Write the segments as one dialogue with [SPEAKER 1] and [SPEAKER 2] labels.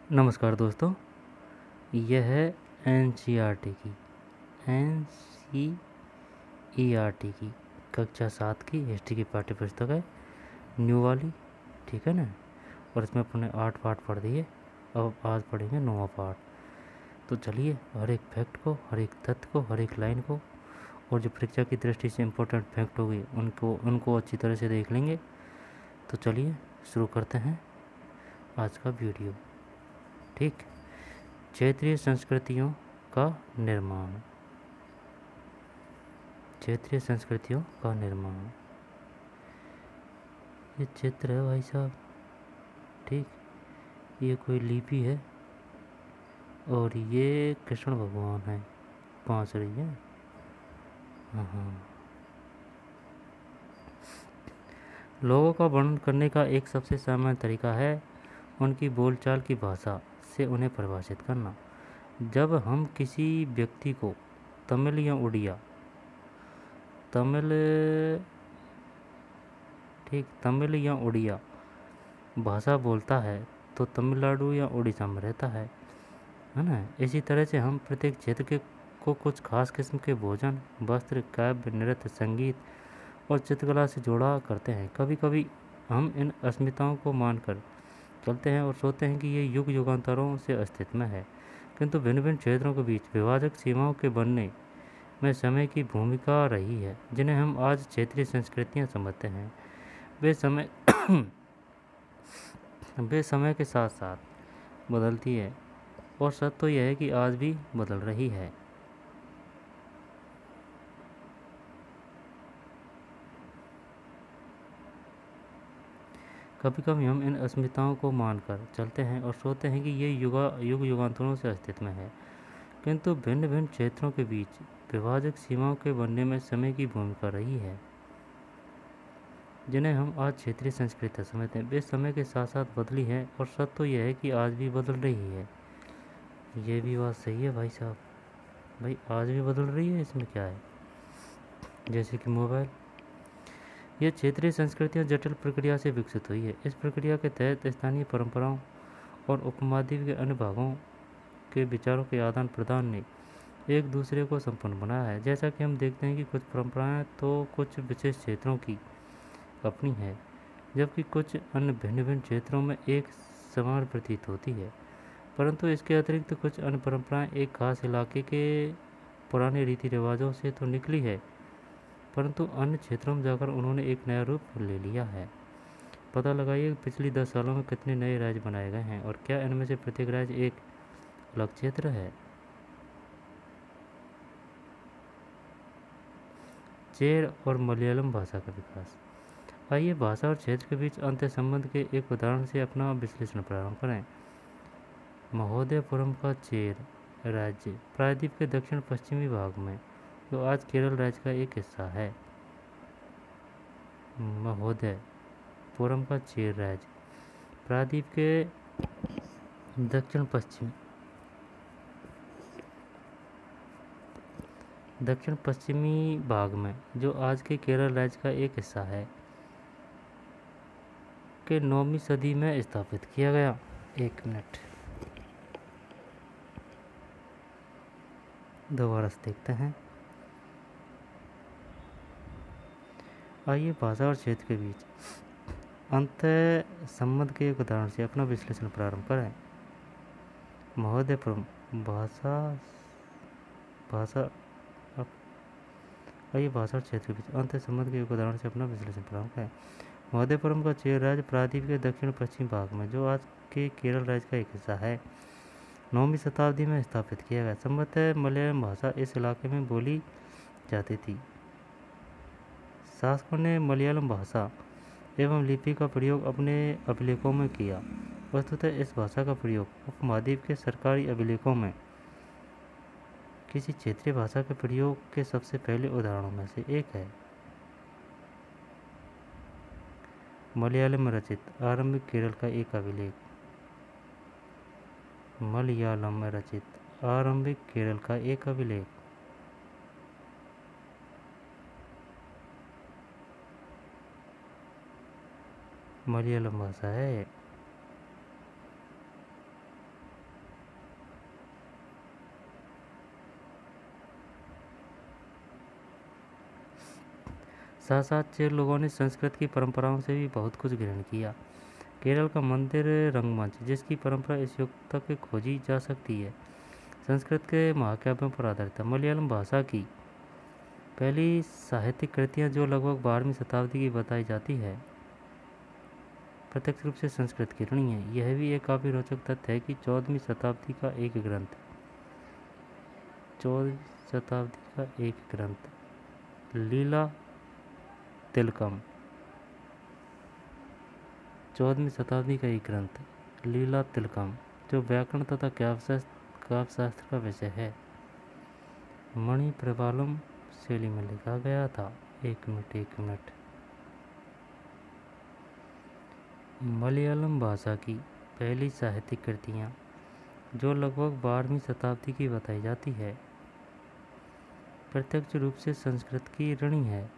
[SPEAKER 1] नमस्कार दोस्तों, यह है एनसीईआरटी की एनसीईआरटी की कक्षा 7 की हिस्ट्री की पाठ्य पुस्तक है, न्यू वाली। ठीक है ना। और इसमें अपने 8 पार्ट पढ़ दिए। अब आज पढ़ेंगे 9वां पार्ट। तो चलिए, हर एक फैक्ट को, हर एक तथ्य को, हर एक लाइन को, और जो परीक्षा की दृष्टि से इम्पोर्टेंट फैक्ट होगी उनको अच्छी तरह से देख लेंगे। तो चलिए शुरू करते हैं आज का वीडियो। ठीक। क्षेत्रीय संस्कृतियों का निर्माण। क्षेत्रीय संस्कृतियों का निर्माण। ये चित्र है भाई साहब। ठीक। ये कोई लिपि है और ये कृष्ण भगवान है, बांसुरी है। हाँ। लोगों का वर्णन करने का एक सबसे सामान्य तरीका है उनकी बोलचाल की भाषा से उन्हें परिभाषित करना। जब हम किसी व्यक्ति को तमिल या उड़िया तमिल या उड़िया भाषा बोलता है तो तमिलनाडु या उड़ीसा में रहता है ना। इसी तरह से हम प्रत्येक क्षेत्र को कुछ खास किस्म के भोजन, वस्त्र, काव्य, नृत्य, संगीत और चित्रकला से जोड़ा करते हैं। कभी कभी हम इन अस्मिताओं को मानकर चलते हैं और सोचते हैं कि ये युग युगांतरों से अस्तित्व में है, किंतु भिन्न भिन्न क्षेत्रों के बीच विभाजक सीमाओं के बनने में समय की भूमिका रही है, जिन्हें हम आज क्षेत्रीय संस्कृतियाँ समझते हैं। वे समय वे समय के साथ साथ बदलती है, और सच तो यह है कि आज भी बदल रही है। कभी कभी हम इन अस्मिताओं को मानकर चलते हैं और सोचते हैं कि ये युग युगांतरों से अस्तित्व में है, किंतु भिन्न भिन्न क्षेत्रों के बीच विभाजक सीमाओं के बनने में समय की भूमिका रही है, जिन्हें हम आज क्षेत्रीय संस्कृति समझते हैं। वे समय के साथ साथ बदली है, और सच तो यह है कि आज भी बदल रही है। ये भी बात सही है भाई साहब। भाई आज भी बदल रही है, इसमें क्या है। जैसे कि मोबाइल। यह क्षेत्रीय संस्कृतियाँ जटिल प्रक्रिया से विकसित हुई है। इस प्रक्रिया के तहत स्थानीय परंपराओं और उपमहाद्वीप के अन्य भागों के विचारों के आदान प्रदान ने एक दूसरे को संपन्न बनाया है। जैसा कि हम देखते हैं कि कुछ परंपराएं तो कुछ विशेष क्षेत्रों की अपनी है, जबकि कुछ अन्य भिन्न भिन्न क्षेत्रों में एक समान प्रतीत होती है। परंतु इसके अतिरिक्त कुछ अन्य परंपराएं एक खास इलाके के पुराने रीति रिवाजों से तो निकली है, परंतु अन्य क्षेत्रों में जाकर उन्होंने एक नया रूप ले लिया है। पता लगाइए कि पिछले 10 सालों में कितने नए राज्य बनाए गए हैं, और क्या इनमें से प्रत्येक राज्य एक अलग क्षेत्र है। चेर और मलयालम भाषा का विकास। आइए भाषा और क्षेत्र के बीच अंतर संबंध के एक उदाहरण से अपना विश्लेषण प्रारंभ करें। महोदयपुरम का चेर राज्य प्रायद्वीप के दक्षिण पश्चिमी भाग में, जो आज केरल राज्य का एक हिस्सा है। महोदयपुरम का चेर राज्य प्रायद्वीप के दक्षिण पश्चिमी भाग में, जो आज के केरल राज्य का एक हिस्सा है, के 9वीं सदी में स्थापित किया गया। एक मिनट, दोबारा से देखते हैं। आइए भाषा और क्षेत्र के बीच अंतर संबंध के एक उदाहरण से अपना विश्लेषण प्रारंभ करें। महोदयपुरम आइए भाषा और क्षेत्र के बीच अंतर संबंध के एक उदाहरण से अपना विश्लेषण प्रारंभ करें। महोदयपुरम का चेर राज्य प्रायद्वीप के दक्षिण पश्चिमी भाग में, जो आज के केरल राज्य का एक हिस्सा है, 9वीं शताब्दी में स्थापित किया गया। संभवतः मलयालम भाषा इस इलाके में बोली जाती थी। शासकों ने मलयालम भाषा एवं लिपि का प्रयोग अपने अभिलेखों में किया। वस्तुतः इस भाषा का प्रयोग उपमहाद्वीप के सरकारी अभिलेखों में किसी क्षेत्रीय भाषा के प्रयोग के सबसे पहले उदाहरणों में से एक है। मलयालम में रचित आरंभिक केरल का एक अभिलेख। मलयालम में रचित आरंभिक केरल का एक अभिलेख मलयालम भाषा है। साथ साथ चेर लोगों ने संस्कृत की परंपराओं से भी बहुत कुछ ग्रहण किया। केरल का मंदिर रंगमंच, जिसकी परंपरा इस युग तक खोजी जा सकती है, संस्कृत के महाकाव्यों पर आधारित है। मलयालम भाषा की पहली साहित्यिक कृतियाँ जो लगभग 12वीं शताब्दी की बताई जाती है, प्रत्यक्ष रूप से संस्कृत की ऋणी है। यह भी एक काफ़ी रोचक तथ्य है कि 14वीं शताब्दी का एक ग्रंथ 14वीं शताब्दी का एक ग्रंथ लीला तिलकम 14वीं शताब्दी का एक ग्रंथ लीला तिलकम, जो व्याकरण तथा काव्यशास्त्र का विषय है, मणि प्रवालम शैली में लिखा गया था। एक मिनट। मलयालम भाषा की पहली साहित्यिक कृतियाँ जो लगभग 12वीं शताब्दी की बताई जाती है, प्रत्यक्ष रूप से संस्कृत की ऋणी है।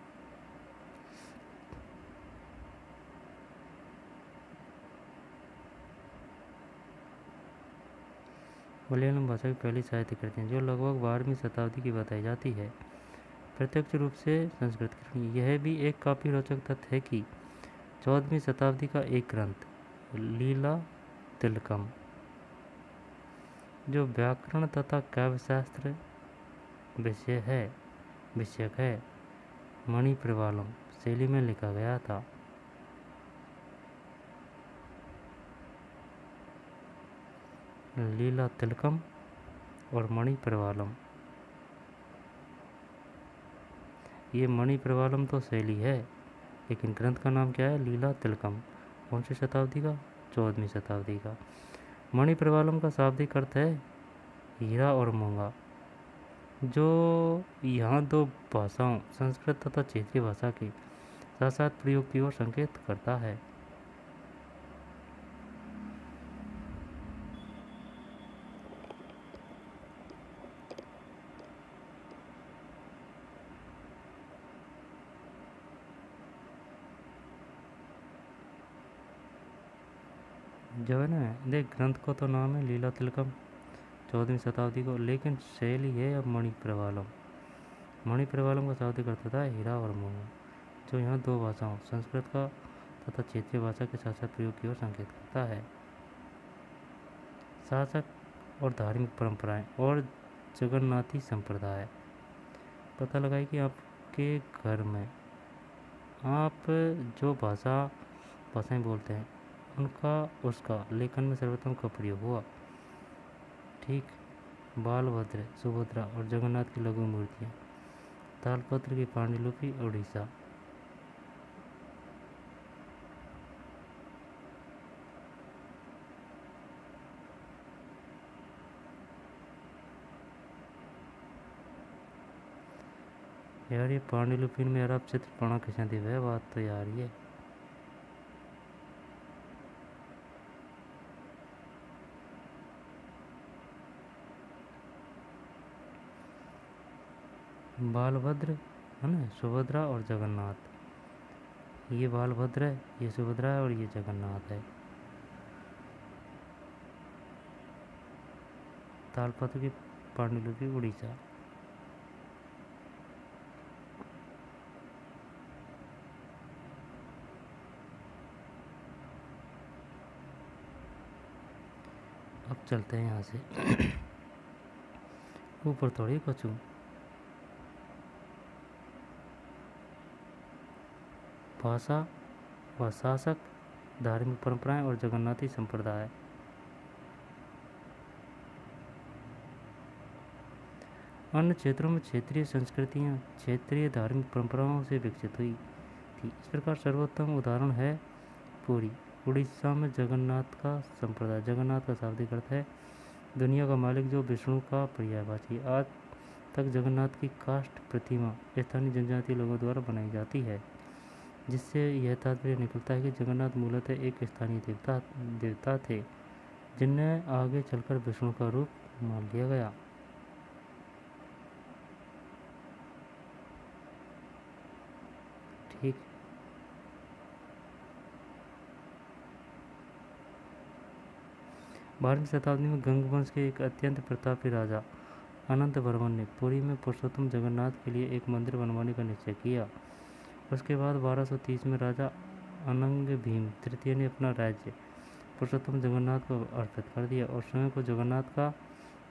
[SPEAKER 1] मलयालम भाषा की पहली साहित्यिक कृतियाँ जो लगभग 12वीं शताब्दी की बताई जाती है, प्रत्यक्ष रूप से संस्कृत की ऋणी। यह भी एक काफ़ी रोचक तथ्य है कि 14वीं शताब्दी का एक ग्रंथ लीला तिलकम, जो व्याकरण तथा काव्यशास्त्र विषयक है, मणि प्रवालम शैली में लिखा गया था। लीला तिलकम और मणि प्रवालम, ये मणि प्रवालम तो शैली है, लेकिन ग्रंथ का नाम क्या है? लीला तिलकम। कौन सी शताब्दी का? 14वीं शताब्दी का। मणि प्रवालम का शाब्दिक अर्थ है हीरा और मूंगा, जो यहाँ दो भाषाओं संस्कृत तथा क्षेत्रीय भाषा के साथ साथ प्रयोग की ओर संकेत करता है। जो है ना, देख ग्रंथ को तो नाम है लीला तिलकम 14वीं शताब्दी को, लेकिन शैली है अब मणि प्रवालम। मणि प्रवालम का शाब्दिक अर्थ होता है हीरा और मूंगा, जो यहाँ दो भाषाओं संस्कृत का तथा क्षेत्रीय भाषा के साथ साथ प्रयोग की ओर संकेत करता है। शासक और धार्मिक परंपराएं और जगन्नाथी संप्रदाय। पता लगाए कि आपके घर में आप जो भाषाएं बोलते हैं, उसका लेखन में सर्वोत्तम का प्रयोग हुआ। ठीक। बालभद्र, सुभद्रा और जगन्नाथ की लघु मूर्तियाँ, तालपत्र की पांडुलिपि, उड़ीसा। यार ये पांडुलिपि में अरब चित्र पढ़ना किसने दी है बात तो यार ये। बालभद्र है ना, सुभद्रा और जगन्नाथ। ये बालभद्र है, ये सुभद्रा है और ये जगन्नाथ है। तालपत्र की पांडुलिपि, उड़ीसा। अब चलते हैं यहाँ से ऊपर थोड़ी कछू। भाषा व शासक, धार्मिक परंपराएं और जगन्नाथी संप्रदाय। अन्य क्षेत्रों में क्षेत्रीय संस्कृतियाँ क्षेत्रीय धार्मिक परंपराओं से विकसित हुई थी। इस प्रकार सर्वोत्तम उदाहरण है पुरी, उड़ीसा में जगन्नाथ का संप्रदाय। जगन्नाथ का शाब्दिक अर्थ है दुनिया का मालिक, जो विष्णु का पर्यायवाची। आज तक जगन्नाथ की काष्ठ प्रतिमा स्थानीय जनजातीय लोगों द्वारा बनाई जाती है, जिससे यह तात्पर्य निकलता है कि जगन्नाथ मूलतः एक स्थानीय देवता थे, जिन्हें आगे चलकर विष्णु का रूप मान लिया गया। ठीक। बारहवीं शताब्दी में गंग वंश के एक अत्यंत प्रतापी राजा अनंत वर्मन ने पुरी में पुरुषोत्तम जगन्नाथ के लिए एक मंदिर बनवाने का निश्चय किया। उसके बाद 1230 में राजा अनंग भीम तृतीय ने अपना राज्य पुरुषोत्तम जगन्नाथ को अर्पित कर दिया और स्वयं को जगन्नाथ का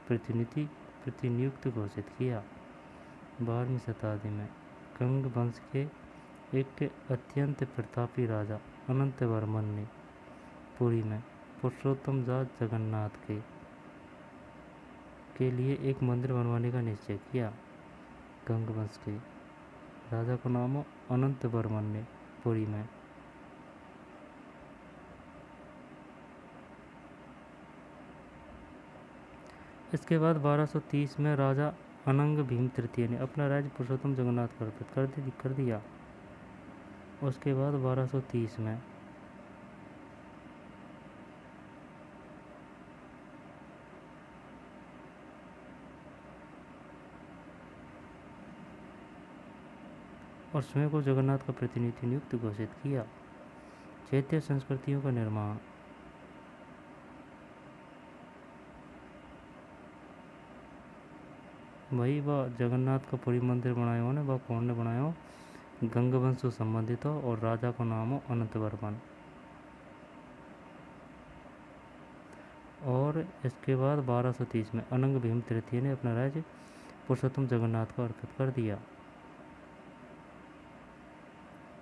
[SPEAKER 1] प्रतिनियुक्त घोषित किया। 12वीं शताब्दी में गंग वंश के एक अत्यंत प्रतापी राजा अनंत वर्मन ने पुरी में पुरुषोत्तम जगन्नाथ के लिए एक मंदिर बनवाने का निश्चय किया। गंग वंश के राजा का नाम अनंत वर्मन ने पुरी में इसके बाद 1230 में राजा अनंग भीम तृतीय ने अपना राज्य पुरुषोत्तम जगन्नाथ को अर्पित कर दिया। उसके बाद 1230 में और स्वयं को जगन्नाथ का प्रतिनिधि नियुक्त घोषित किया। चैत्य संस्कृतियों का निर्माण वही वह जगन्नाथ का पुरी मंदिर बनाया हो ने वह कौन ने बनाया हो, गंग वंश से संबंधित हो और राजा का नाम हो अनंत वर्मन। और इसके बाद 1230 में अनंग भीम तृतीय ने अपना राज्य पुरुषोत्तम जगन्नाथ को अर्पित कर दिया।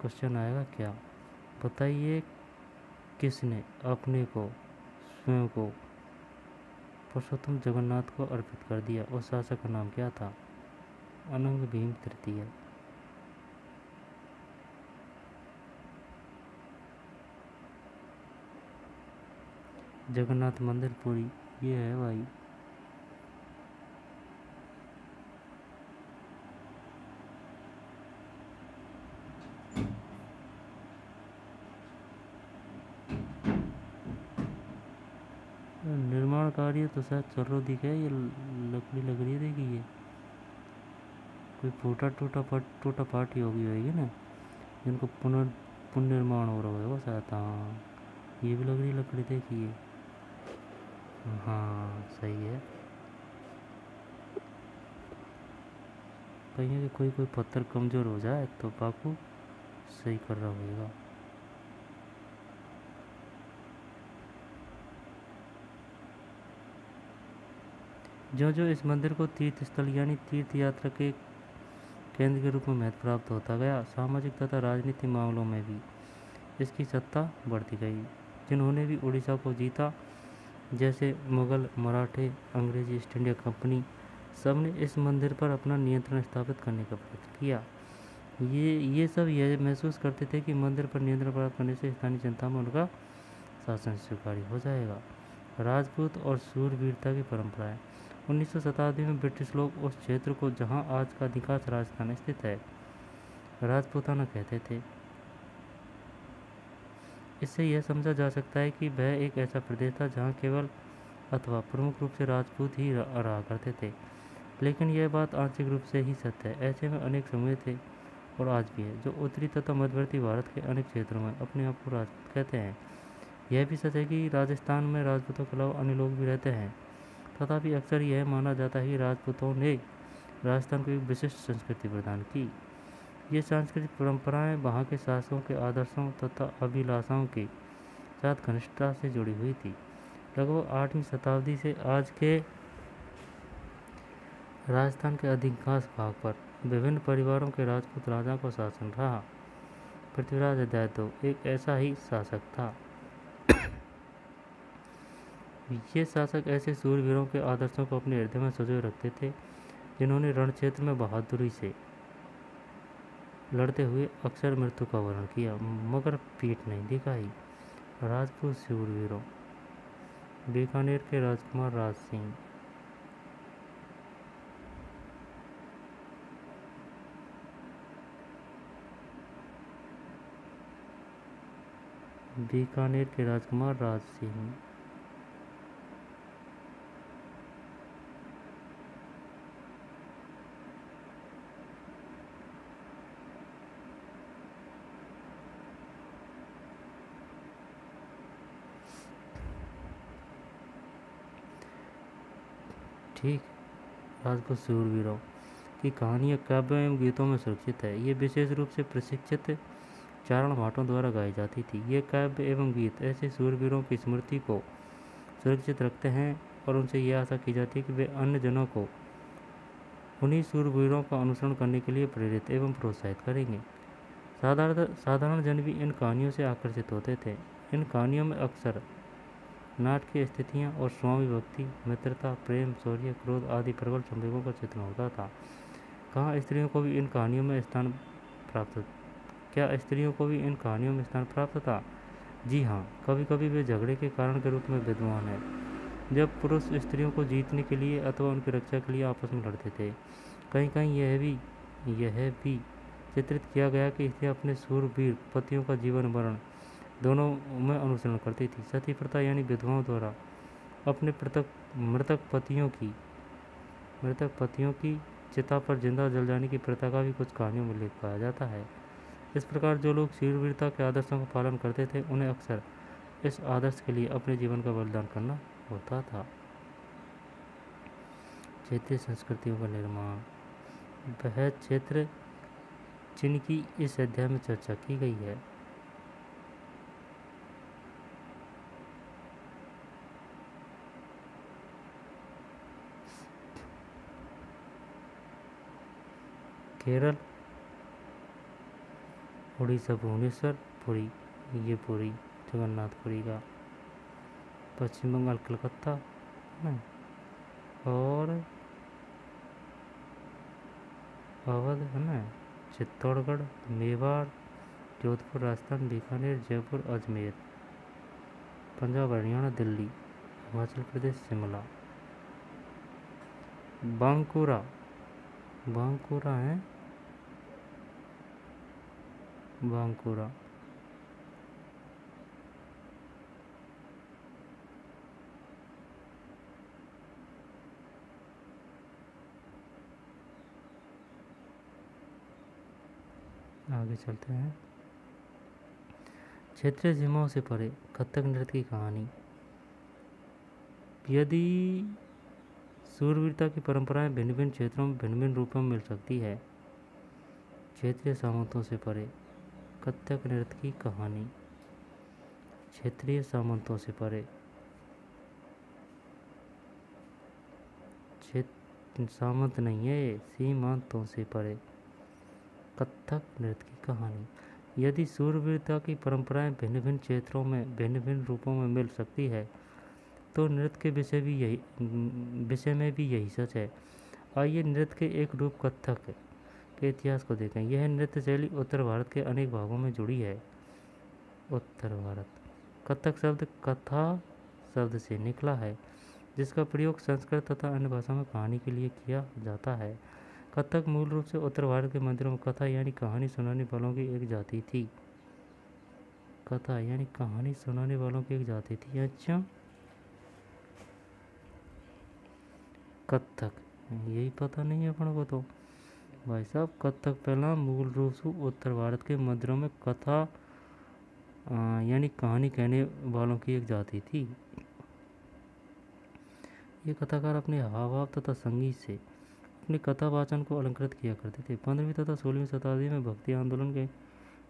[SPEAKER 1] क्वेश्चन आएगा क्या, बताइए किसने अपने को स्वयं को पुरुषोत्तम जगन्नाथ को अर्पित कर दिया। उस शासक का नाम क्या था, अनंग भीम तृतीय। जगन्नाथ मंदिर पुरी ये है भाई। निर्माण कार्य तो शायद चल रहा दिखा है, ये लकड़ी लग रही है, देखिए कोई टूटा पार्टी होगी ना, जिनको पुनर्निर्माण हो रहा होगा शायद। हाँ ये भी लग रही लकड़ी, देखिए हाँ सही है। कहीं कोई पत्थर कमज़ोर हो जाए तो बाकू सही कर रहा होगा। जो इस मंदिर को तीर्थ स्थल यानी तीर्थ यात्रा के केंद्र के रूप में महत्व प्राप्त होता गया, सामाजिक तथा राजनीतिक मामलों में भी इसकी सत्ता बढ़ती गई। जिन्होंने भी उड़ीसा को जीता, जैसे मुगल, मराठे, अंग्रेजी ईस्ट इंडिया कंपनी, सब ने इस मंदिर पर अपना नियंत्रण स्थापित करने का प्रयत्न किया। ये सब यह महसूस करते थे कि मंदिर पर नियंत्रण प्राप्त करने से स्थानीय जनता में उनका शासन स्वीकार्य हो जाएगा। राजपूत और शूरवीरता की परंपराएं। 19वीं शताब्दी में ब्रिटिश लोग उस क्षेत्र को, जहां आज का अधिकांश राजस्थान स्थित है, राजपूताना कहते थे। इससे यह समझा जा सकता है कि वह एक ऐसा प्रदेश था जहां केवल अथवा प्रमुख रूप से राजपूत ही रहा करते थे। लेकिन यह बात आंशिक रूप से ही सत्य है। ऐसे में अनेक समूह थे और आज भी है, जो उत्तरी तथा मध्यवर्ती भारत के अनेक क्षेत्रों में अपने आप को राजपूत कहते हैं। यह भी सच है कि राजस्थान में राजपूतों के अलावा अन्य लोग भी रहते हैं, तथापि अक्सर यह माना जाता है कि राजपूतों ने राजस्थान को एक विशिष्ट संस्कृति प्रदान की। ये सांस्कृतिक परंपराएं वहाँ के शासकों के आदर्शों तथा अभिलाषाओं के साथ घनिष्ठता से जुड़ी हुई थी। लगभग 8वीं शताब्दी से आज के राजस्थान के अधिकांश भाग पर विभिन्न परिवारों के राजपूत राजाओं का शासन रहा। पृथ्वीराज अध्याय एक ऐसा ही शासक था। ये शासक ऐसे सूरवीरों के आदर्शों को अपने हृदय में सजोए रखते थे, जिन्होंने रण क्षेत्र में बहादुरी से लड़ते हुए अक्सर मृत्यु का वर्ण किया मगर पीठ नहीं दिखाई। राजपूत शूरवीरों। बीकानेर के राजकुमार राज सिंह। बीकानेर के राजकुमार राज सिंह। ठीक, राजपूत शूरवीरों की कहानियाँ काव्य एवं गीतों में सुरक्षित है। ये विशेष रूप से प्रशिक्षित चारण भाटों द्वारा गाई जाती थी। ये काव्य एवं गीत ऐसे सूरवीरों की स्मृति को सुरक्षित रखते हैं और उनसे यह आशा की जाती है कि वे अन्य जनों को उन्हीं सूरवीरों का अनुसरण करने के लिए प्रेरित एवं प्रोत्साहित करेंगे। साधारण जन भी इन कहानियों से आकर्षित होते थे। इन कहानियों में अक्सर नाटकीय स्थितियाँ और स्वामी भक्ति, मित्रता, प्रेम, शौर्य, क्रोध आदि प्रबल संवेगों का चित्रण होता था। कहाँ स्त्रियों को भी इन कहानियों में स्थान प्राप्त क्या स्त्रियों को भी इन कहानियों में स्थान प्राप्त था? जी हाँ, कभी कभी वे झगड़े के कारण के रूप में विद्वान हैं, जब पुरुष स्त्रियों को जीतने के लिए अथवा उनकी रक्षा के लिए आपस में लड़ते थे। कहीं कहीं यह भी चित्रित किया गया कि स्त्रियाँ अपने शूरवीर पतियों का जीवन मरण दोनों में अनुसरण करती थी। सती प्रथा यानी विधवाओं द्वारा अपने मृतक पतियों की चिता पर जिंदा जल जाने की प्रथा का भी कुछ कहानियों में उल्लेख पाया जाता है। इस प्रकार जो लोग शूरवीरता के आदर्शों का पालन करते थे, उन्हें अक्सर इस आदर्श के लिए अपने जीवन का बलिदान करना होता था। क्षेत्रीय संस्कृतियों का निर्माण, वह क्षेत्र जिनकी इस अध्याय में चर्चा की गई है। केरल, उड़ीसा भुवनेश्वर, पुरी, ये पुरी जगन्नाथपुरी का। पश्चिम बंगाल कलकत्ता और अवध है ना, चित्तौड़गढ़, मेवाड़, जोधपुर राजस्थान, बीकानेर, जयपुर, अजमेर। पंजाब, हरियाणा, दिल्ली, हिमाचल प्रदेश, शिमला। बांकुरा है, बांकुरा। आगे चलते हैं। क्षेत्रीय सीमाओं से परे कथक नृत्य की कहानी। यदि शूरवीरता की परंपराएं भिन्न भिन्न क्षेत्रों में भिन्न भिन्न रूपों में मिल सकती है, क्षेत्रीय सामंतों से परे कथक नृत्य की कहानी। क्षेत्रीय सामंतों से परे, सामंत नहीं है, सीमांतों से परे कथक नृत्य की कहानी। यदि शूरवीरता की परंपराएं भिन्न भिन्न क्षेत्रों में भिन्न भिन्न रूपों में मिल सकती है, तो नृत्य के विषय में भी यही सच है। आइए नृत्य के एक रूप कथक के इतिहास को देखें। यह नृत्य शैली उत्तर भारत के अनेक भागों में जुड़ी है। उत्तर भारत। कथक शब्द कथा शब्द से निकला है, जिसका प्रयोग संस्कृत तथा अन्य भाषा में कहानी के लिए किया जाता है। कथक मूल रूप से उत्तर भारत के मंदिरों में कथा यानी कहानी सुनाने वालों की एक जाति थी। कथा यानी कहानी सुनाने वालों की एक जाति थी। अच्छा, कथक यही पता नहीं है अपन को। तो भाई साहब, कथक पहला मूल रूप से उत्तर भारत के मंदिरों में कथा यानी कहानी कहने वालों की एक जाति थी। ये कथाकार अपने हाव भाव तथा संगीत से अपने कथा वाचन को अलंकृत किया करते थे। 15वीं तथा 16वीं शताब्दी में भक्ति आंदोलन के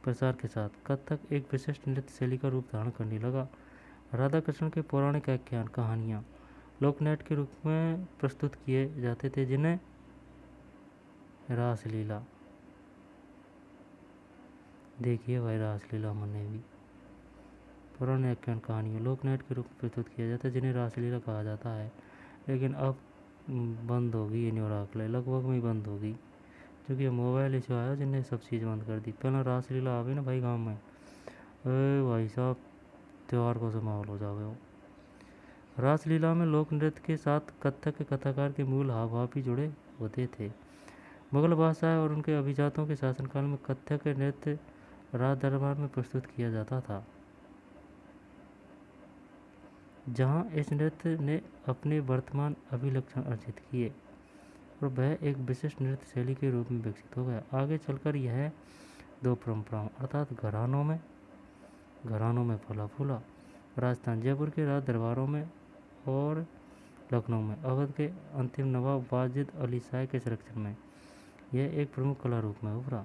[SPEAKER 1] प्रसार के साथ कथक एक विशिष्ट नृत्य शैली का रूप धारण करने लगा। राधा कृष्ण के पौराणिक आख्यान कहानियाँ लोकनाट्य के रूप में प्रस्तुत किए जाते थे, जिन्हें रासलीला, देखिए भाई, रासलीला मैंने भी पुराने आख्यान कहानियों लोकनाट्य के रूप में प्रस्तुत किया जाता है, जिन्हें रासलीला कहा जाता है। लेकिन अब बंद होगी ये न्यूराकले, लगभग में ही बंद होगी, क्योंकि मोबाइल इशू आया जिन्हें सब चीज़ बंद कर दी। पहले रासलीला आ गई ना भाई गाँव में, अरे भाई साहब त्यौहार को से माहौल हो जावे हो। रासलीला में लोक नृत्य के साथ कथक के कथाकार के मूल हाव भाव भी जुड़े होते थे। मुगल बादशाह और उनके अभिजातों के शासनकाल में कथक नृत्य राज दरबार में प्रस्तुत किया जाता था, जहां इस नृत्य ने अपने वर्तमान अभिलक्षण अर्जित किए और वह एक विशिष्ट नृत्य शैली के रूप में विकसित हो गया। आगे चलकर यह दो परंपराओं अर्थात घरानों में फला फूला। राजस्थान, जयपुर के राज दरबारों में और लखनऊ में अवध के अंतिम नवाब वाजिद अली शाह के संरक्षण में यह एक प्रमुख कला रूप में उभरा।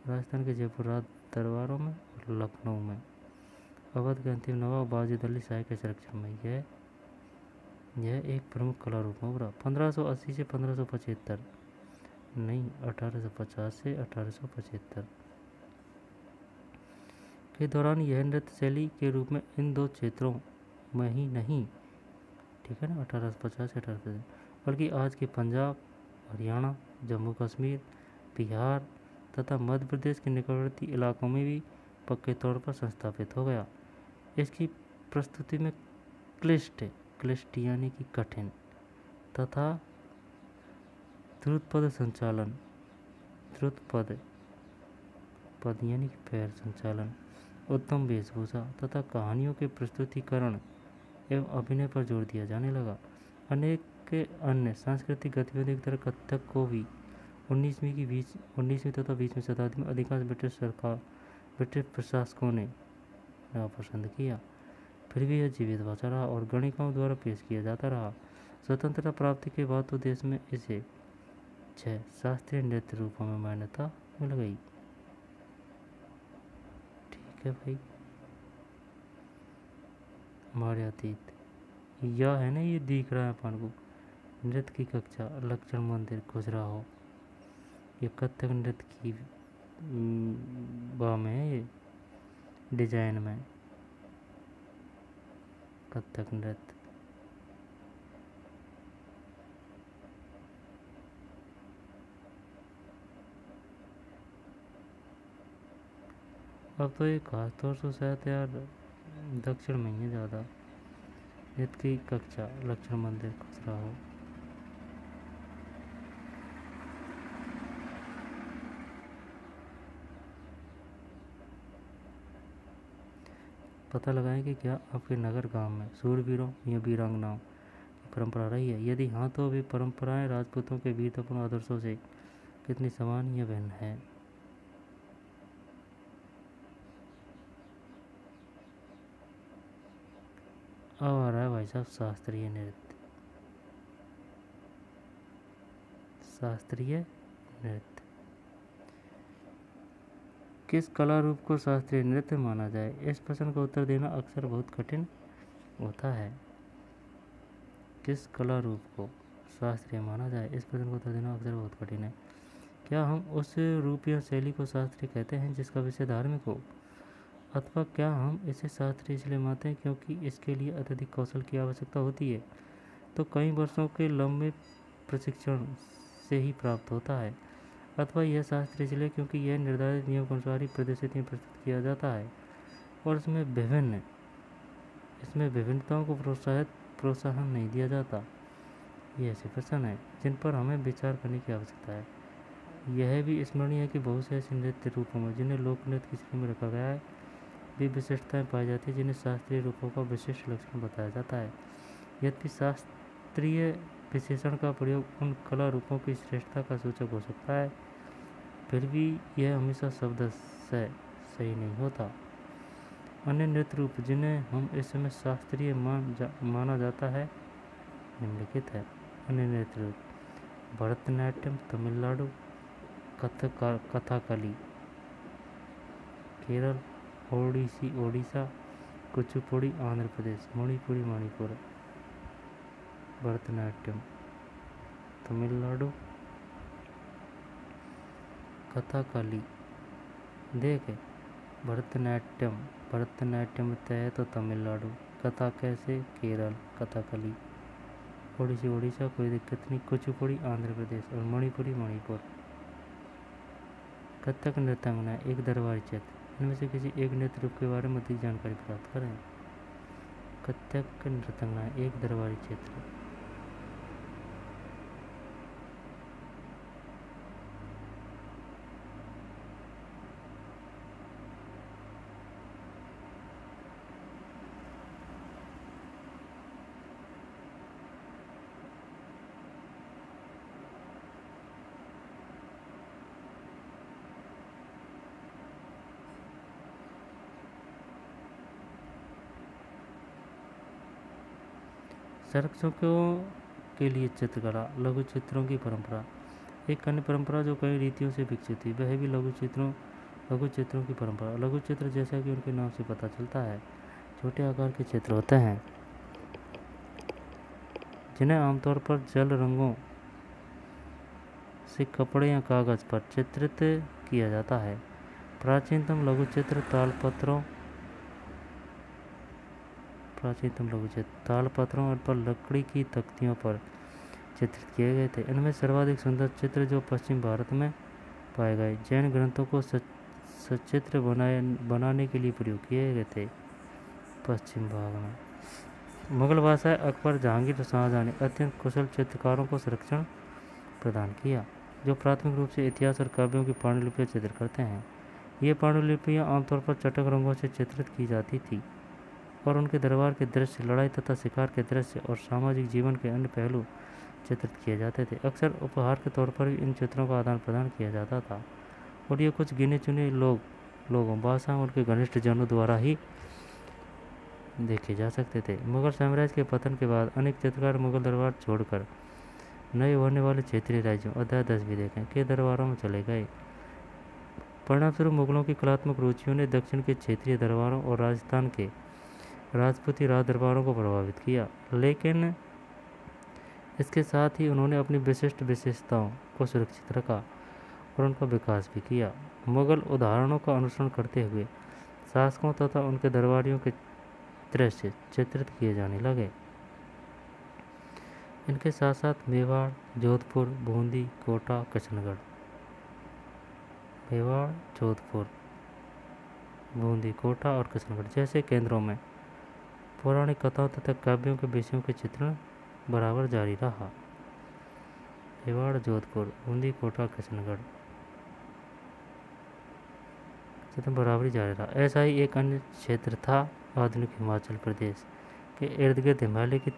[SPEAKER 1] राजस्थान के जयपुर राज दरबारों में और लखनऊ में अवध के अंतिम नवाब बाजीद अली शाह के संरक्षण में यह एक प्रमुख कला रूप में उभरा। 1580 से 1575 नहीं 1850 से 1875 के दौरान यह नृत्य शैली के रूप में इन दो क्षेत्रों में ही नहीं, ठीक है ना, 1850 से 1850, बल्कि आज के पंजाब, हरियाणा, जम्मू कश्मीर, बिहार तथा मध्य प्रदेश के निकटवर्ती इलाकों में भी पक्के तौर पर संस्थापित हो गया। इसकी प्रस्तुति में क्लिष्ट यानी कि कठिन तथा द्रुत पद यानी कि पैर संचालन, उत्तम वेशभूषा तथा कहानियों के प्रस्तुतिकरण एवं अभिनय पर जोर दिया जाने लगा। अनेक अन्य सांस्कृतिक गतिविधियों की तरह कथक को भी 19वीं तथा 20वीं शताब्दी में अधिकांश ब्रिटिश प्रशासकों ने नापसंद किया। फिर भी यह जीवित बचा रहा और गणिकाओं द्वारा पेश किया जाता रहा। स्वतंत्रता प्राप्ति के बाद तो देश में इसे 6 शास्त्रीय नृत्य रूपों में मान्यता मिल गई। ठीक है भाई, हमारे अतीत यह है ना, ये दिख रहा है अपन को, नृत्य की कक्षा लक्षण मंदिर खजुराहो, ये कथक नृत्य की में है, ये डिजाइन में कथक नृत्य। अब तो ये खास तौर से शायद यार दक्षिण में ही है ज़्यादा, नृत्य की कक्षा लक्षण मंदिर खजुराहो। पता लगाएं कि क्या आपके नगर गांव में सूरवीरों या वीरांगनाओं की परंपरा रही है। यदि हाँ तो वे परंपराएं राजपूतों के वीरतापूर्ण आदर्शों से कितनी समान या भिन्न है। अब आ रहा है भाई साहब शास्त्रीय नृत्य। शास्त्रीय नृत्य किस कला रूप को शास्त्रीय नृत्य माना जाए? इस प्रश्न का उत्तर देना अक्सर बहुत कठिन होता है। किस कला रूप को शास्त्रीय माना जाए, इस प्रश्न का उत्तर देना अक्सर बहुत कठिन है। क्या हम उस रूप या शैली को शास्त्रीय कहते हैं जिसका विषय धार्मिक हो, अथवा क्या हम इसे शास्त्रीय इसलिए मानते हैं क्योंकि इसके लिए अत्यधिक कौशल की आवश्यकता होती है, तो कई वर्षों के लंबे प्रशिक्षण से ही प्राप्त होता है, अथवा यह शास्त्रीय इसलिए क्योंकि यह निर्धारित नियम के अनुसार ही प्रदर्शित या प्रस्तुत किया जाता है और इसमें विभिन्नताओं को प्रोत्साहन नहीं दिया जाता। ये ऐसे प्रश्न हैं जिन पर हमें विचार करने की आवश्यकता है। यह भी स्मरणीय है कि बहुत से ऐसे नृत्य रूपों में जिन्हें लोक नृत्य की श्रेणी में रखा गया है भी विशिष्टताएं पाई जाती है जिन्हें शास्त्रीय रूपों का विशिष्ट लक्षण बताया जाता है। यद्यपि शास्त्रीय विशेषण का प्रयोग उन कला रूपों की श्रेष्ठता का सूचक हो सकता है, फिर भी यह हमेशा शब्द से सही नहीं होता। अन्य नृत्य रूप जिन्हें हम इस समय शास्त्रीय माना जाता है निम्नलिखित है। अन्य नृत्य रूप भरतनाट्यम तमिलनाडु, कथकली केरल, ओडिसी ओडिशा, कुचिपुड़ी आंध्र प्रदेश, मणिपुरी मणिपुर। भरतनाट्यम तमिलनाडु, कथकली देखे भरतनाट्यम तय तो तमिलनाडु, कथा कैसे केरल, कथकली, ओडिसी ओडिशा कोई दिक्कत नहीं, कुचिपुड़ी आंध्र प्रदेश और मणिपुरी मणिपुर। कथक नृत्यांगना एक दरबारी क्षेत्र, इनमें से किसी एक नृत्य रूप के बारे में अधिक जानकारी प्राप्त करें। कथक नृत्यांगना एक दरबारी क्षेत्र। संरक्षकों के लिए चित्रकला लघु चित्रों की परंपरा एक अन्य परंपरा जो कई रीतियों से विकसित हुई वह भी लघु चित्रों की परंपरा। लघु चित्र जैसा कि उनके नाम से पता चलता है छोटे आकार के चित्र होते हैं जिन्हें आमतौर पर जल रंगों से कपड़े या कागज पर चित्रित किया जाता है। प्राचीनतम लघु चित्र तालपत्रों पर लकड़ी की तख्तियों पर चित्रित किए गए थे। इनमें सर्वाधिक सुंदर चित्र जो पश्चिम भारत में पाए गए जैन ग्रंथों को सचित्र बनाने के लिए प्रयोग किए गए थे। पश्चिम भाग में मुगल बादशाह अकबर, जहांगीर और शाहजहां ने अत्यंत कुशल चित्रकारों को संरक्षण प्रदान किया जो प्राथमिक रूप से इतिहास और काव्यों की पांडुलिपियां चित्र करते हैं। ये पांडुलिपियां आमतौर पर चटक रंगों से चित्रित की जाती थी और उनके दरबार के दृश्य, लड़ाई तथा शिकार के दृश्य और सामाजिक जीवन के अन्य पहलू चित्रित किए जाते थे। अक्सर उपहार के तौर पर इन चित्रों का आदान प्रदान किया जाता था और ये कुछ गिने चुने लोगों, बादशाह और उनके घनिष्ठ जनों द्वारा ही देखे जा सकते थे। मुगल साम्राज्य के पतन के बाद अनेक चित्रकार मुगल दरबार छोड़कर नए होने वाले क्षेत्रीय राज्यों, अध्याय 10 भी देखें, के दरबारों में चले गए। परिणामस्वरूप मुगलों की कलात्मक रुचियों ने दक्षिण के क्षेत्रीय दरबारों और राजस्थान के राजपूती राज दरबारों को प्रभावित किया, लेकिन इसके साथ ही उन्होंने अपनी विशेषताओं को सुरक्षित रखा और उनका विकास भी किया। मुगल उदाहरणों का अनुसरण करते हुए शासकों तथा उनके दरबारियों के दृश्य चित्रित किए जाने लगे। इनके साथ साथ मेवाड़, जोधपुर, बूंदी, कोटा, किशनगढ़, और किशनगढ़ जैसे केंद्रों में पौराणिक कथाओं तथा काव्यों के विषयों के चित्रण बराबर जारी रहा। मेवाड़, जोधपुर, बूंदी, कोटा, किशनगढ़ चित्रण बराबरी जारी रहा। ऐसा ही एक अन्य क्षेत्र था आधुनिक हिमाचल प्रदेश के इर्द गिर्द हिमालय की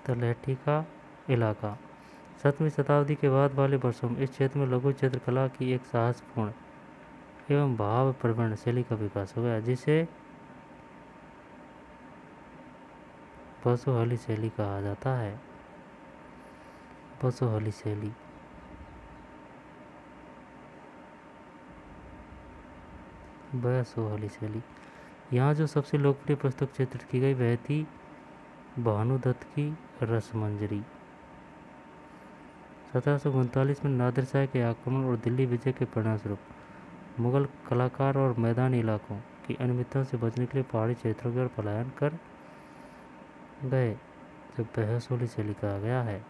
[SPEAKER 1] तलहटी का इलाका। 7वीं शताब्दी के बाद वाले वर्षों में इस क्षेत्र में लघु चित्रकला की एक साहसपूर्ण एवं भाव प्रवण शैली का विकास हो गया जिसे बसोहली शैली कहा जाता है। बसोहली शैली यहाँ जो सबसे लोकप्रिय पुस्तक चित्रित की गई वह थी भानुदत्त की रसमंजरी। 1739 में नादिर शाह के आक्रमण और दिल्ली विजय के परिणामस्वरूप मुगल कलाकार और मैदानी इलाकों की अनियमितताओं से बचने के लिए पहाड़ी क्षेत्रों की ओर पलायन कर गए, जो बसोहली शैली कहा गया है।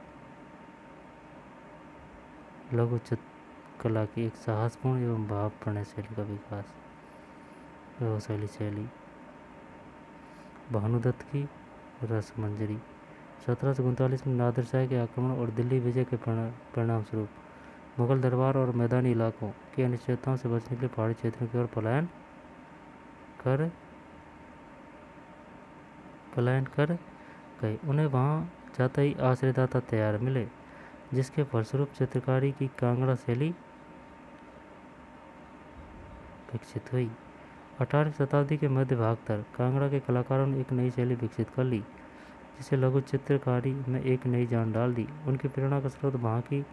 [SPEAKER 1] लघु चित्रकला की एक साहसपूर्ण एवं भावपूर्ण शैली का विकास। बसोहली शैली, भानुदत्त की रसमंजरी। 1739 में नादिर शाह के आक्रमण और दिल्ली विजय के परिणामस्वरूप मुगल दरबार और मैदानी इलाकों की अनिश्चितताओं से बचने के लिए पहाड़ी क्षेत्रों की ओर पलायन कर गए। उन्हें वहां जाते ही आश्रयदाता तैयार मिले, जिसके फलस्वरूप चित्रकारी की कांगड़ा शैली विकसित हुई। 18वीं शताब्दी के मध्य भाग तक कांगड़ा के कलाकारों ने एक नई शैली विकसित कर ली, जिसे लघु चित्रकारी में एक नई जान डाल दी। उनकी प्रेरणा का स्रोत वहाँ की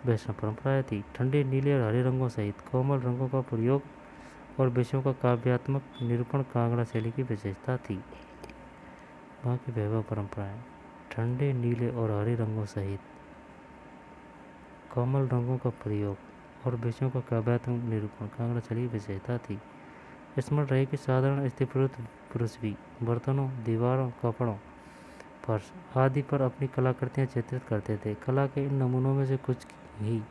[SPEAKER 1] वैष्णव परंपराएं थी। ठंडे नीले और हरे रंगों सहित कोमल रंगों का प्रयोग और विषयों का काव्यात्मक निरूपण कांगड़ा शैली की विशेषता थी। वहाँ की वैभव परंपराएं, ठंडे नीले और हरे रंगों सहित कोमल रंगों का प्रयोग और विषयों का काव्यात्मक निरूपण कांगड़ा शैली की विशेषता थी। स्मरण रहे कि साधारण स्त्री पुरुष भी बर्तनों, दीवारों, कपड़ों, फर्श आदि पर अपनी कलाकृतियाँ चित्रित करते थे। कला के इन नमूनों में से कुछ ही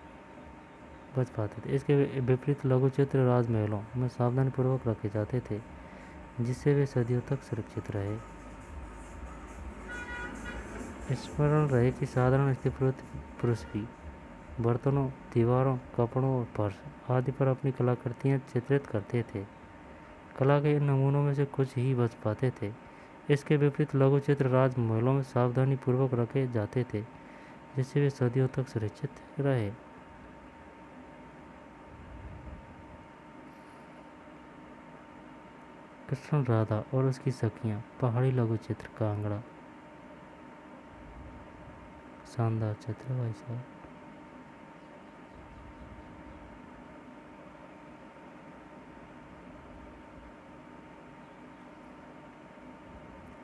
[SPEAKER 1] बच पाते थे। इसके विपरीत लघु चित्र राजमहलों में सावधानीपूर्वक रखे जाते थे, जिससे वे सदियों तक सुरक्षित रहे। स्मरण रहे कि साधारण स्त्री पुरुष भी बर्तनों, दीवारों, कपड़ों और फर्श आदि पर अपनी कलाकृतियाँ चित्रित करते थे। कला के इन नमूनों में से कुछ ही बच पाते थे। इसके विपरीत लघु चित्र राजमहलों में सावधानी पूर्वक रखे जाते थे, जिससे वे सदियों तक सुरक्षित रहे। कृष्ण राधा और उसकी सखियां, पहाड़ी लघु चित्र कांगड़ा। शानदार चित्र है भाई साहब।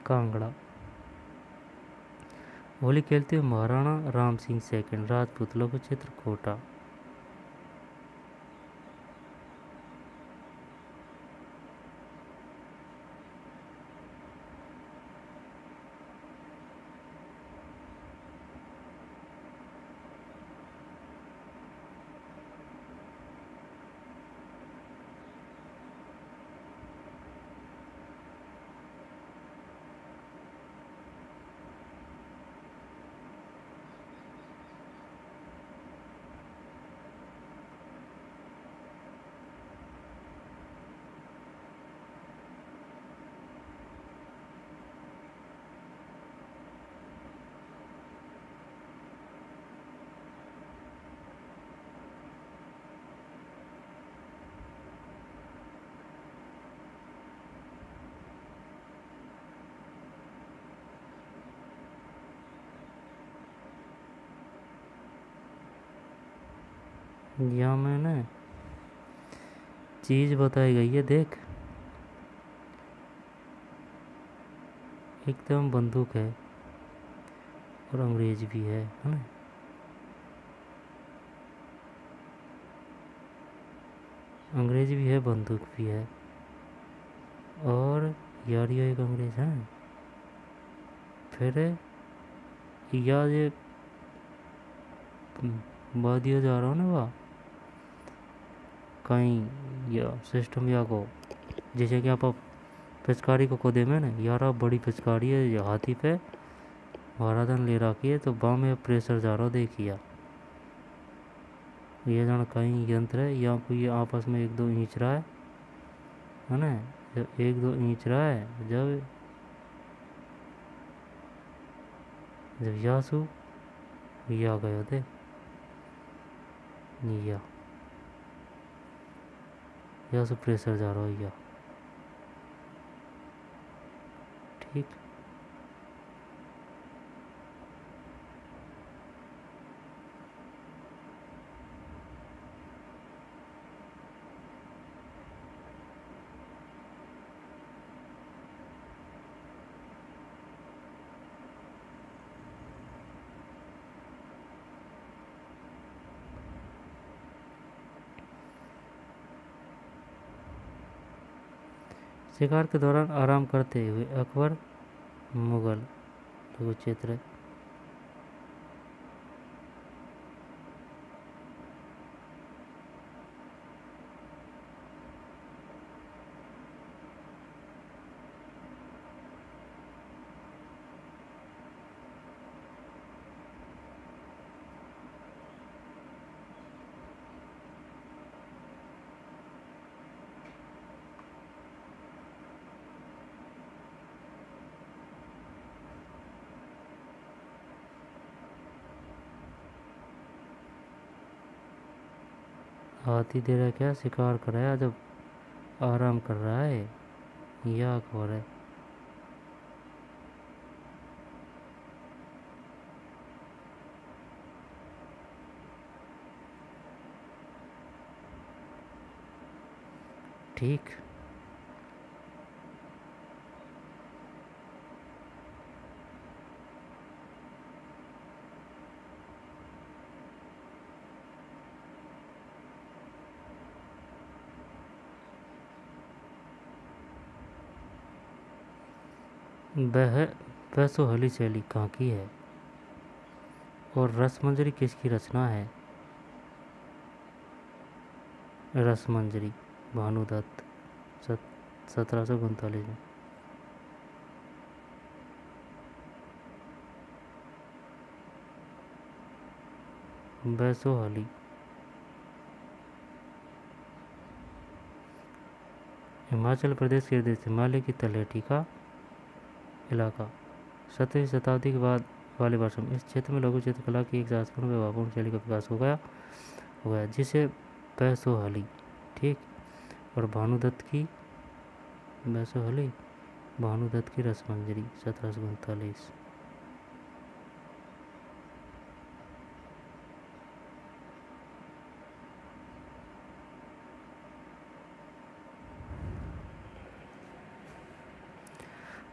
[SPEAKER 1] कांगड़ा। होली खेलते हुए महाराणा राम सिंह सेकंड, राजपूत लघु चित्र कोटा। यहाँ मैंने चीज बताई गई है, देख एकदम बंदूक है और अंग्रेज भी है ना। अंग्रेज भी है, बंदूक भी है, और यार ये एक अंग्रेज है। फिर यार ये दिया जा रहा हो ना वहाँ कहीं या सिस्टम या को, जैसे कि आप पिचकारी को दे में ना यार, आप बड़ी पिचकारी है ये हाथी पे महाराजन ले रखी है, तो बाँ में प्रेशर जा रहा हो देखिए। ये जान कहीं यंत्र है या कोई आपस में एक दो इंच रहा है ना। जब एक दो इंच रहा है, जब जब यासु या गए थे या यासु प्रेशर जा रहा हो या ठीक। शिकार के दौरान आराम करते हुए अकबर मुगल लघु चित्र। हाथी दे रहा क्या, शिकार कराया जब आराम कर रहा है, या अकबर है। ठीक। वह वैसोहली शैली कहाँ की है और रसमंजरी किसकी रचना है। रसमंजरी भानुदत्त 1739 में। वैसोहली हिमाचल प्रदेश के देश हिमालय की तलहटी का इलाका। 17वीं शताब्दी के बाद वाले वर्षों में इस क्षेत्र में लघु चित्रकला की एक शास्त्रों में भावपूर्ण शैली का विकास हो गया जिसे वैसोहली ठीक और भानुदत्त की रसमंजरी 1739।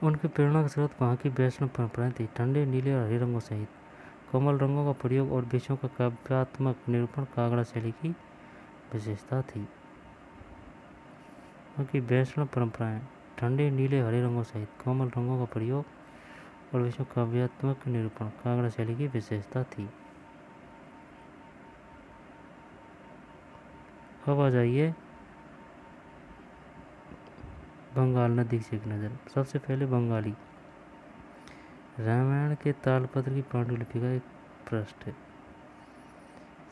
[SPEAKER 1] उनकी प्रेरणा का स्रोत वहाँ की वैष्णव परंपराएं थी। ठंडे नीले और हरे रंगों सहित कोमल रंगों का प्रयोग और विषयों का काव्यात्मक निरूपण कांगड़ा शैली की विशेषता थी। उनकी वैष्णव परंपराएं ठंडे नीले हरे रंगों सहित कोमल रंगों का प्रयोग और विषयों काव्यात्मक निरूपण कांगड़ा शैली की विशेषता थी। अब आ जाइए बंगाल नदी से एक नज़र। सबसे पहले बंगाली रामायण के तालपत्र की पांडुलिपि का एक पृष्ठ है।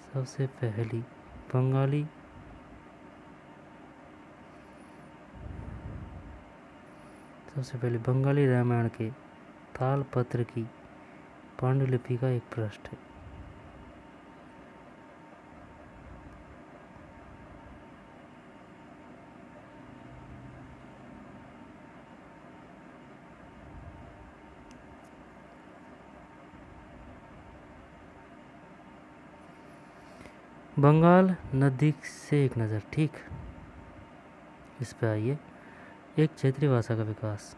[SPEAKER 1] सबसे पहली बंगाली रामायण के तालपत्र की पांडुलिपि का एक पृष्ठ है। बंगाल नदी से एक नज़र। ठीक, इस पे आइए। एक क्षेत्रीय भाषा का विकास।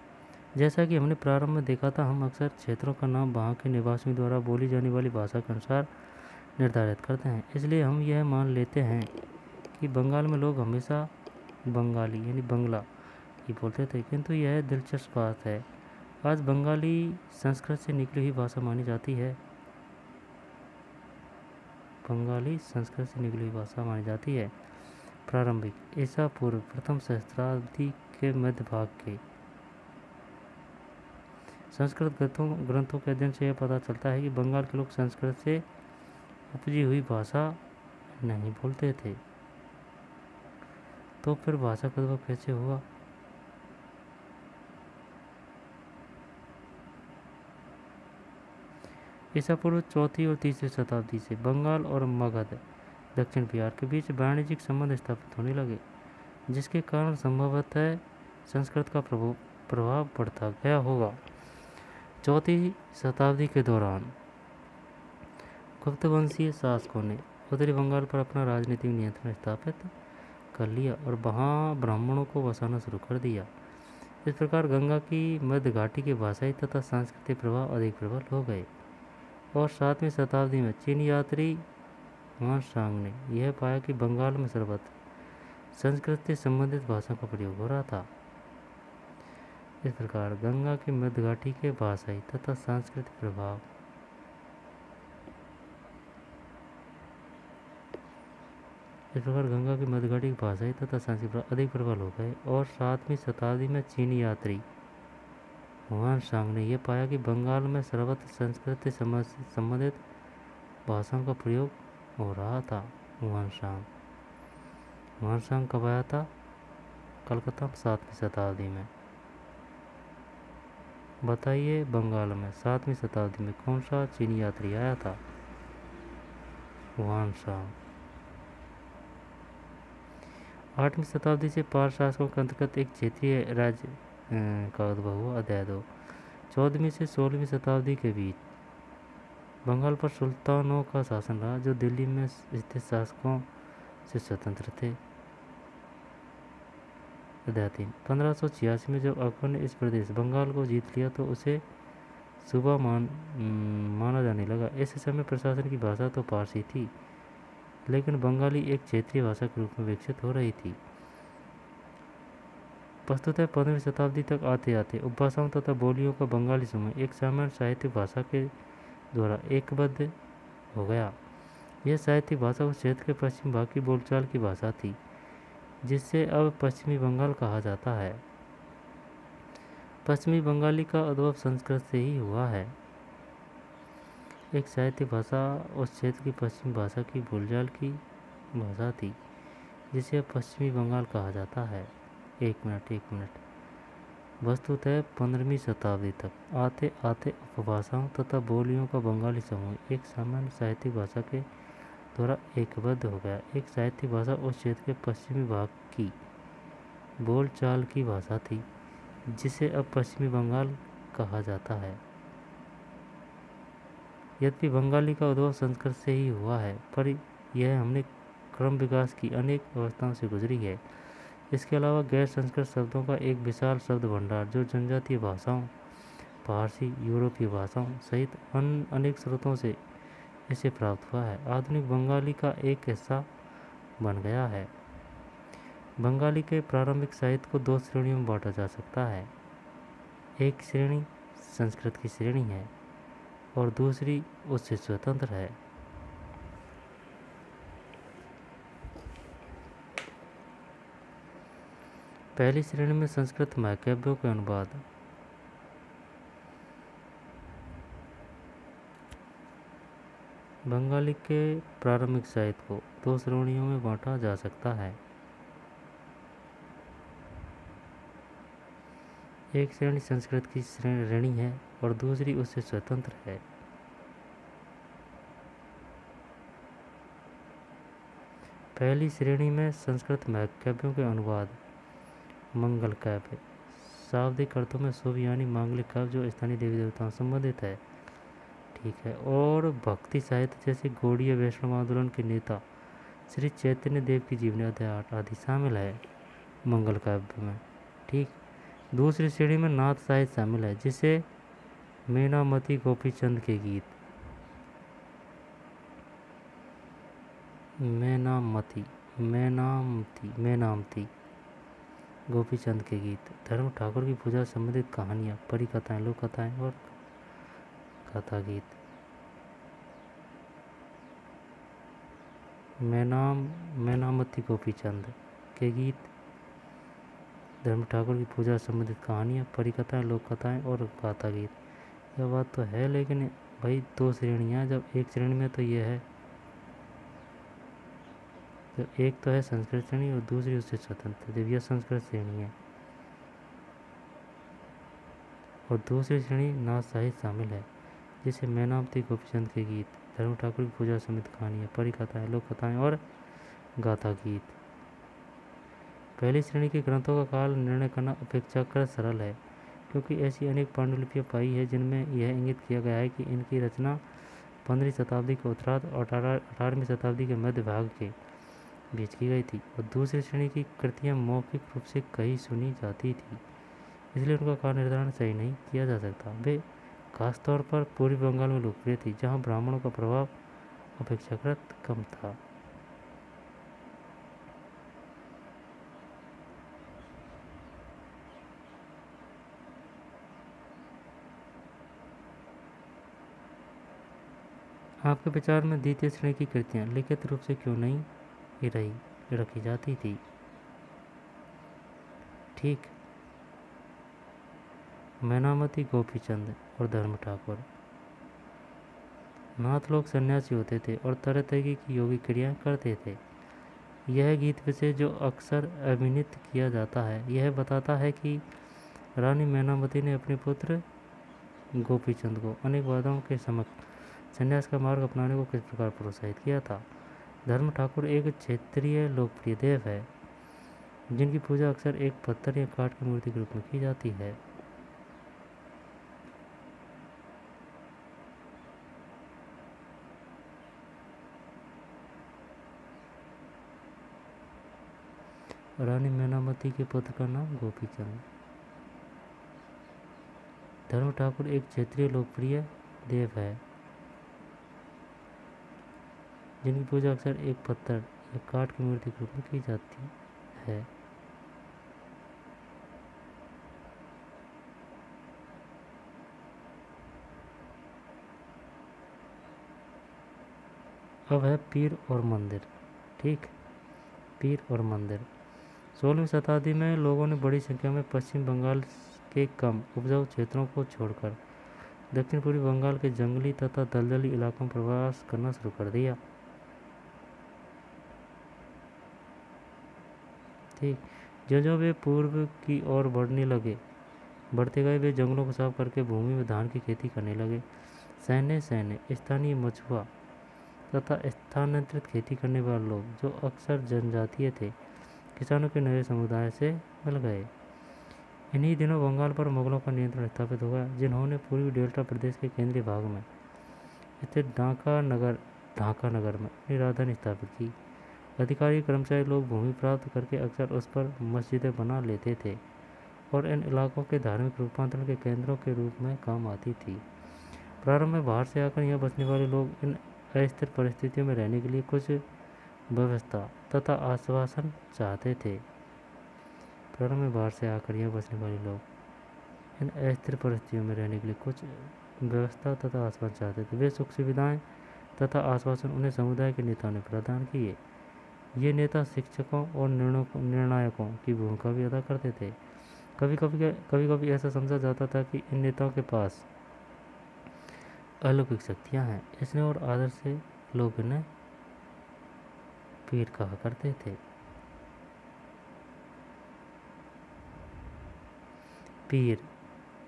[SPEAKER 1] जैसा कि हमने प्रारंभ में देखा था, हम अक्सर क्षेत्रों का नाम वहाँ के निवासियों द्वारा बोली जाने वाली भाषा के अनुसार निर्धारित करते हैं। इसलिए हम यह मान लेते हैं कि बंगाल में लोग हमेशा बंगाली यानी बंगला ही बोलते थे, किंतु यह दिलचस्प बात है। आज बंगाली संस्कृत से निकली हुई भाषा मानी जाती है। बंगाली संस्कृत से निकली हुई भाषा मानी जाती है। प्रारंभिक ईसा पूर्व प्रथम सहस्त्राब्दी के मध्य भाग के संस्कृत ग्रंथों के अध्ययन से यह पता चलता है कि बंगाल के लोग संस्कृत से उपजी हुई भाषा नहीं बोलते थे। तो फिर भाषा का उद्भव कैसे हुआ? ईसा पूर्व चौथी और तीसरी शताब्दी से बंगाल और मगध दक्षिण बिहार के बीच वाणिज्यिक संबंध स्थापित होने लगे, जिसके कारण संभवतः संस्कृत का प्रभाव बढ़ता गया होगा। चौथी शताब्दी के दौरान गुप्त वंशीय शासकों ने उत्तरी बंगाल पर अपना राजनीतिक नियंत्रण स्थापित कर लिया और वहाँ ब्राह्मणों को बसाना शुरू कर दिया। इस प्रकार गंगा की मध्य घाटी के भाषाई तथा सांस्कृतिक प्रभाव अधिक प्रबल हो गए और 7वीं शताब्दी में चीनी यात्री हुआनसांग ने यह पाया कि बंगाल में सर्वत्र संस्कृत से संबंधित भाषा का प्रयोग हो रहा था। इस प्रकार गंगा की मध्य घाटी के भाषाई तथा सांस्कृतिक प्रभाव अधिक प्रबल हो गए और 7वीं शताब्दी में चीनी यात्री हुआनसांग ने यह पाया कि बंगाल में सर्वत्र संस्कृत से संबंधित भाषाओं का प्रयोग हो रहा था। हुआनसांग कब आया था? कलकत्ता में 7वीं शताब्दी में। बताइए बंगाल में 7वीं शताब्दी में कौन सा चीनी यात्री आया था? हुआनसांग। 8वीं शताब्दी से पाल शासकों के अंतर्गत एक क्षेत्रीय राज्य का उद्भव हुआ। अध्याय 2। 14वीं से 16वीं शताब्दी के बीच बंगाल पर सुल्तानों का शासन रहा, जो दिल्ली में स्थित शासकों से स्वतंत्र थे। अध्याय 3। 1586 में जब अकबर ने इस प्रदेश बंगाल को जीत लिया तो उसे सूबा माना जाने लगा। इस समय प्रशासन की भाषा तो पारसी थी, लेकिन बंगाली एक क्षेत्रीय भाषा के रूप में विकसित हो रही थी। वस्तुतः 15वीं शताब्दी तक आते आते उपभाषाओं तथा बोलियों का बंगाली समूह एक सामान्य साहित्यिक भाषा के द्वारा एकबद्ध हो गया। यह साहित्यिक भाषा उस क्षेत्र के पश्चिमी भाग की बोलचाल की भाषा थी, जिससे अब पश्चिमी बंगाल कहा जाता है। पश्चिमी बंगाली का उद्भव संस्कृत से ही हुआ है। एक साहित्यिक भाषा उस क्षेत्र की पश्चिमी भाषा की बोलचाल की भाषा थी, जिसे अब पश्चिमी बंगाल कहा जाता है। एक मिनट। वस्तुतः 15वीं शताब्दी तक आते आते उपभाषाओं तथा बोलियों का बंगाली समूह एक सामान्य साहित्यिक भाषा के द्वारा एकबद्ध हो गया। एक साहित्यिक भाषा उस क्षेत्र के पश्चिमी भाग की बोलचाल की भाषा थी, जिसे अब पश्चिमी बंगाल कहा जाता है। यद्यपि बंगाली का उद्भव संस्कृत से ही हुआ है, पर यह हमने क्रम विकास की अनेक अवस्थाओं से गुजरी है। इसके अलावा गैर संस्कृत शब्दों का एक विशाल शब्द भंडार जो जनजातीय भाषाओं, फारसी, यूरोपीय भाषाओं सहित अन्य अनेक स्रोतों से इसे प्राप्त हुआ है, आधुनिक बंगाली का एक हिस्सा बन गया है। बंगाली के प्रारंभिक साहित्य को दो श्रेणियों में बांटा जा सकता है। एक श्रेणी संस्कृत की श्रेणी है और दूसरी उससे स्वतंत्र है। पहली श्रेणी में संस्कृत महाकाव्यों के अनुवाद, बंगाली के प्रारंभिक साहित्य को दो श्रेणियों में बांटा जा सकता है। एक श्रेणी संस्कृत की श्रेणी है और दूसरी उससे स्वतंत्र है। पहली श्रेणी में संस्कृत महाकाव्यों के अनुवाद, मंगल काव्य, शाब्दिक अर्थों में शुभ यानी मांगलिक काव्य जो स्थानीय देवी देवताओं से संबंधित है, ठीक है, और भक्ति साहित्य जैसे गौड़ीय वैष्णव आंदोलन के नेता श्री चैतन्य देव की जीवनी अध्याय आदि शामिल है मंगल काव्य में, ठीक। दूसरी श्रेणी में नाथ साहित्य शामिल है जिसे मेनामती गोपीचंद के गीत, मेनामती गोपीचंद के गीत, धर्म ठाकुर की पूजा संबंधित कहानियाँ, परी कथाएं, लोक कथाएं और कथा गीत। मेनामती गोपीचंद के गीत, धर्म ठाकुर की पूजा संबंधित कहानियाँ, परी कथाएं, लोक कथाएं और गाथा गीत। यह बात तो है, लेकिन भाई दो श्रेणियाँ, जब एक श्रेणी में तो ये है, तो एक तो है संस्कृत श्रेणी और दूसरी उससे स्वतंत्र, जब यह संस्कृत श्रेणी है और दूसरी श्रेणी नाथ साहित्य शामिल है जिसे मेनामती गोपीचंद के गीत, धर्म ठाकुर की पूजा समेत कहानियाँ, परी कथाएं, लोक कथाएं और गाथा गीत। पहली श्रेणी के ग्रंथों का काल निर्णय करना अपेक्षाकृत सरल है क्योंकि ऐसी अनेक पांडुलिपियाँ पाई है जिनमें यह इंगित किया गया है कि इनकी रचना 15वीं शताब्दी के उत्तरार्ध और 18वीं शताब्दी के मध्य भाग के बीच की गई थी और दूसरी श्रेणी की कृतियाँ मौखिक रूप से कहीं सुनी जाती थी, इसलिए उनका काल निर्धारण सही नहीं किया जा सकता। वे खासतौर पर पूर्वी बंगाल में लोकप्रिय थी जहाँ ब्राह्मणों का प्रभाव अपेक्षाकृत कम था। आपके विचार में द्वितीय श्रेणी की कृतियाँ लिखित रूप से क्यों नहीं रखी जाती थी, ठीक। मेनामती गोपीचंद और धर्म ठाकुर नाथ लोग सन्यासी होते थे और तरह तरह की योगिक क्रियाएं करते थे। यह गीत विशेष जो अक्सर अभिनीत किया जाता है यह बताता है कि रानी मेनामती ने अपने पुत्र गोपीचंद को अनेक बाधाओं के समक्ष संन्यास का मार्ग अपनाने को किस प्रकार प्रोत्साहित किया था। धर्म ठाकुर एक क्षेत्रीय लोकप्रिय देव है जिनकी पूजा अक्सर एक पत्थर या काठ की मूर्ति के रूप में की जाती है। रानी मेनामती के पुत्र का नाम गोपीचंद। धर्म ठाकुर एक क्षेत्रीय लोकप्रिय देव है जिनकी पूजा अक्सर एक पत्थर या काठ की मूर्ति के रूप में की जाती है। अब है पीर और मंदिर, ठीक। पीर और मंदिर 16वीं शताब्दी में लोगों ने बड़ी संख्या में पश्चिम बंगाल के कम उपजाऊ क्षेत्रों को छोड़कर दक्षिण पूर्वी बंगाल के जंगली तथा दलदली इलाकों में प्रवास करना शुरू कर दिया, ठीक। जो वे पूर्व की ओर बढ़ते गए वे जंगलों को साफ करके भूमि में धान की खेती करने लगे। सैन्य स्थानीय मछुआ तथा स्थानांतरित खेती करने वाले लोग जो अक्सर जनजातीय थे किसानों के नए समुदाय से मिल गए। इन्हीं दिनों बंगाल पर मुगलों का नियंत्रण स्थापित हो गया जिन्होंने पूर्वी डेल्टा प्रदेश के केंद्रीय भाग में स्थित ढाका नगर में अपनी राजधानी स्थापित की अधिकारी कर्मचारी लोग भूमि प्राप्त करके अक्सर उस पर मस्जिदें बना लेते थे और इन इलाकों के धार्मिक रूपांतरण के केंद्रों के रूप में काम आती थी। प्रारंभ में बाहर से आकर यहाँ बसने वाले लोग इन अस्थिर परिस्थितियों में रहने के लिए कुछ व्यवस्था तथा आश्वासन चाहते थे। प्रारंभ में बाहर से आकर यहाँ बसने वाले लोग इन अस्थिर परिस्थितियों में रहने के लिए कुछ व्यवस्था तथा आश्वासन चाहते थे। वे सुख सुविधाएं तथा आश्वासन उन्हें समुदाय के नेताओं ने प्रदान किए। ये नेता शिक्षकों और निर्णायकों की भूमिका भी अदा करते थे। कभी कभी ऐसा समझा जाता था कि इन नेताओं के पास अलौकिक शक्तियाँ हैं, इसलिए और आदर से लोग इन्हें पीर कहा करते थे। पीर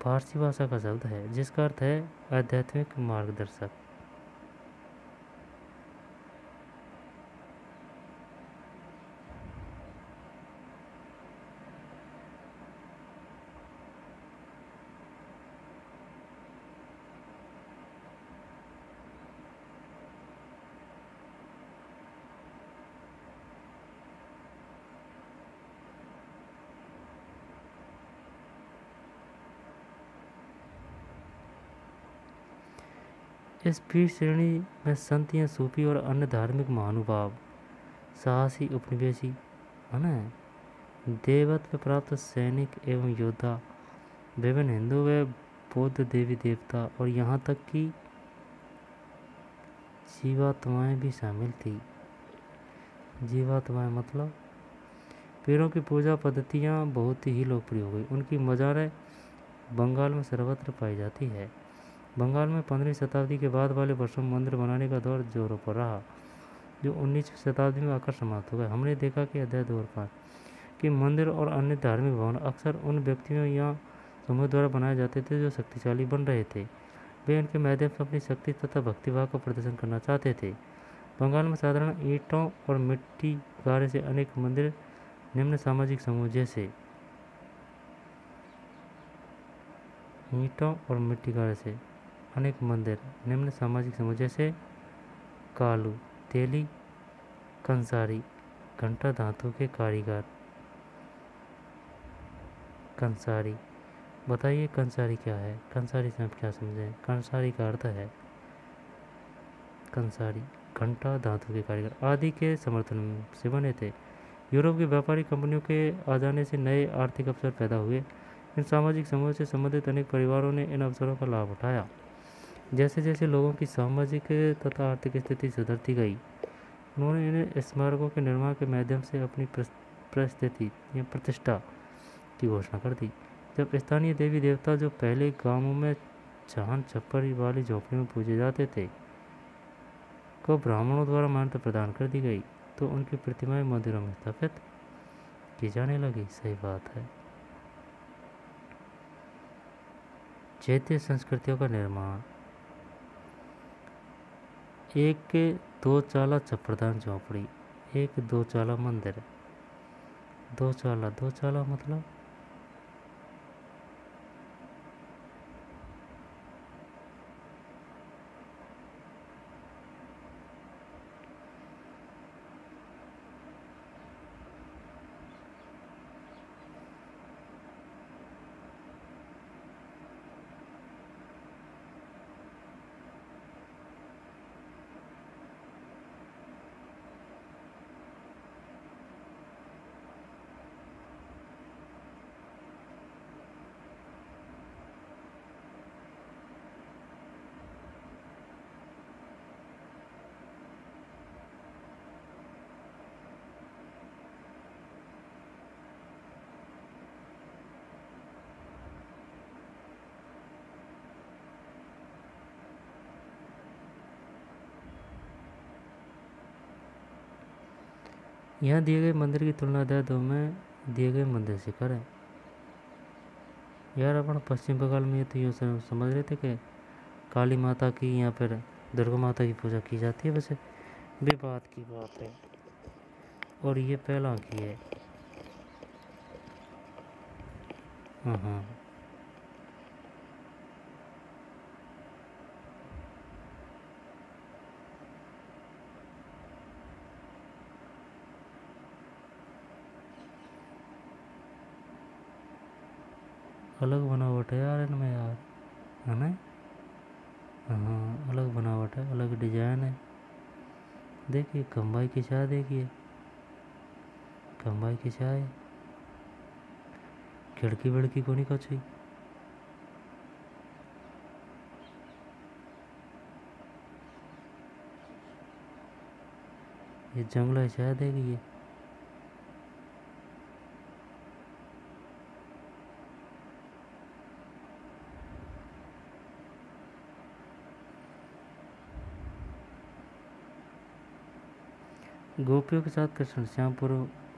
[SPEAKER 1] फारसी भाषा का शब्द है जिसका अर्थ है आध्यात्मिक मार्गदर्शक। इस पीर श्रेणी में संत या सूफी और अन्य धार्मिक महानुभाव, साहसी उपनिवेशी है ना, देवत्व प्राप्त सैनिक एवं योद्धा, विभिन्न हिंदू व बौद्ध देवी देवता और यहाँ तक कि जीवात्माएं भी शामिल थी। जीवात्माएं मतलब पीरों की पूजा पद्धतियाँ बहुत ही लोकप्रिय हो गई। उनकी मज़ारें बंगाल में सर्वत्र पाई जाती है। बंगाल में 15वीं शताब्दी के बाद वाले वर्षों में मंदिर बनाने का दौर जोरों पर रहा, जो 19वीं शताब्दी में आकर समाप्त हो गया। हमने देखा कि अध्याय 2 और 5 कि मंदिर और अन्य धार्मिक भवन अक्सर उन व्यक्तियों या समूह द्वारा बनाए जाते थे जो शक्तिशाली बन रहे थे। वे इनके माध्यम से अपनी शक्ति तथा भक्तिभाव का प्रदर्शन करना चाहते थे। बंगाल में साधारण ईंटों और मिट्टी गारे से अनेक मंदिर निम्न सामाजिक समूह जैसे ईंटों और मिट्टी गारे से अनेक मंदिर निम्न सामाजिक समूह जैसे कालू, तेली, कंसारी, घंटा धातु के कारीगर। कंसारी, बताइए कंसारी क्या है? कंसारी से आप क्या समझें? कंसारी का अर्थ है कंसारी घंटा धातु के कारीगर आदि के समर्थन से बने थे। यूरोप की व्यापारिक कंपनियों के आ जाने से नए आर्थिक अवसर पैदा हुए। इन सामाजिक समूहों से संबंधित अनेक परिवारों ने इन अवसरों का लाभ उठाया। जैसे जैसे लोगों की सामाजिक तथा आर्थिक स्थिति सुधरती गई, उन्होंने इन स्मारकों के निर्माण के माध्यम से अपनी परिस्थिति या प्रतिष्ठा की घोषणा कर दी। जब स्थानीय देवी देवता जो पहले गांवों में चाहन छप्पर वाली झोपड़ी में पूजे जाते थे को ब्राह्मणों द्वारा मान्यता प्रदान कर दी गई, तो उनकी प्रतिमाएं मंदिरों में स्थापित की जाने लगी। सही बात है। चैत्य संस्कृतियों का निर्माण। एक दो चाला छप्परदान झोपड़ी, एक दो चाला मंदिर। दो चाला मतलब यहाँ दिए गए मंदिर की तुलना अध्याय 2 में दिए गए मंदिर से करें। यार अपन पश्चिम बंगाल में तो यूँ समझ रहे थे कि काली माता की या फिर दुर्गा माता की पूजा की जाती है, वैसे भी बात की बात है। और ये पहला की है। हाँ, अलग बनावट है यार इनमें यार, है ना। हाँ अलग बनावट है, अलग डिजाइन है। देखिए कम्बाई की चाय, देखिए कम्बाई की चाय, खिड़की विड़की को नहीं कुछ ही। ये जंगला चाय देखिए, गोपियों के साथ कृष्ण श्यामपुर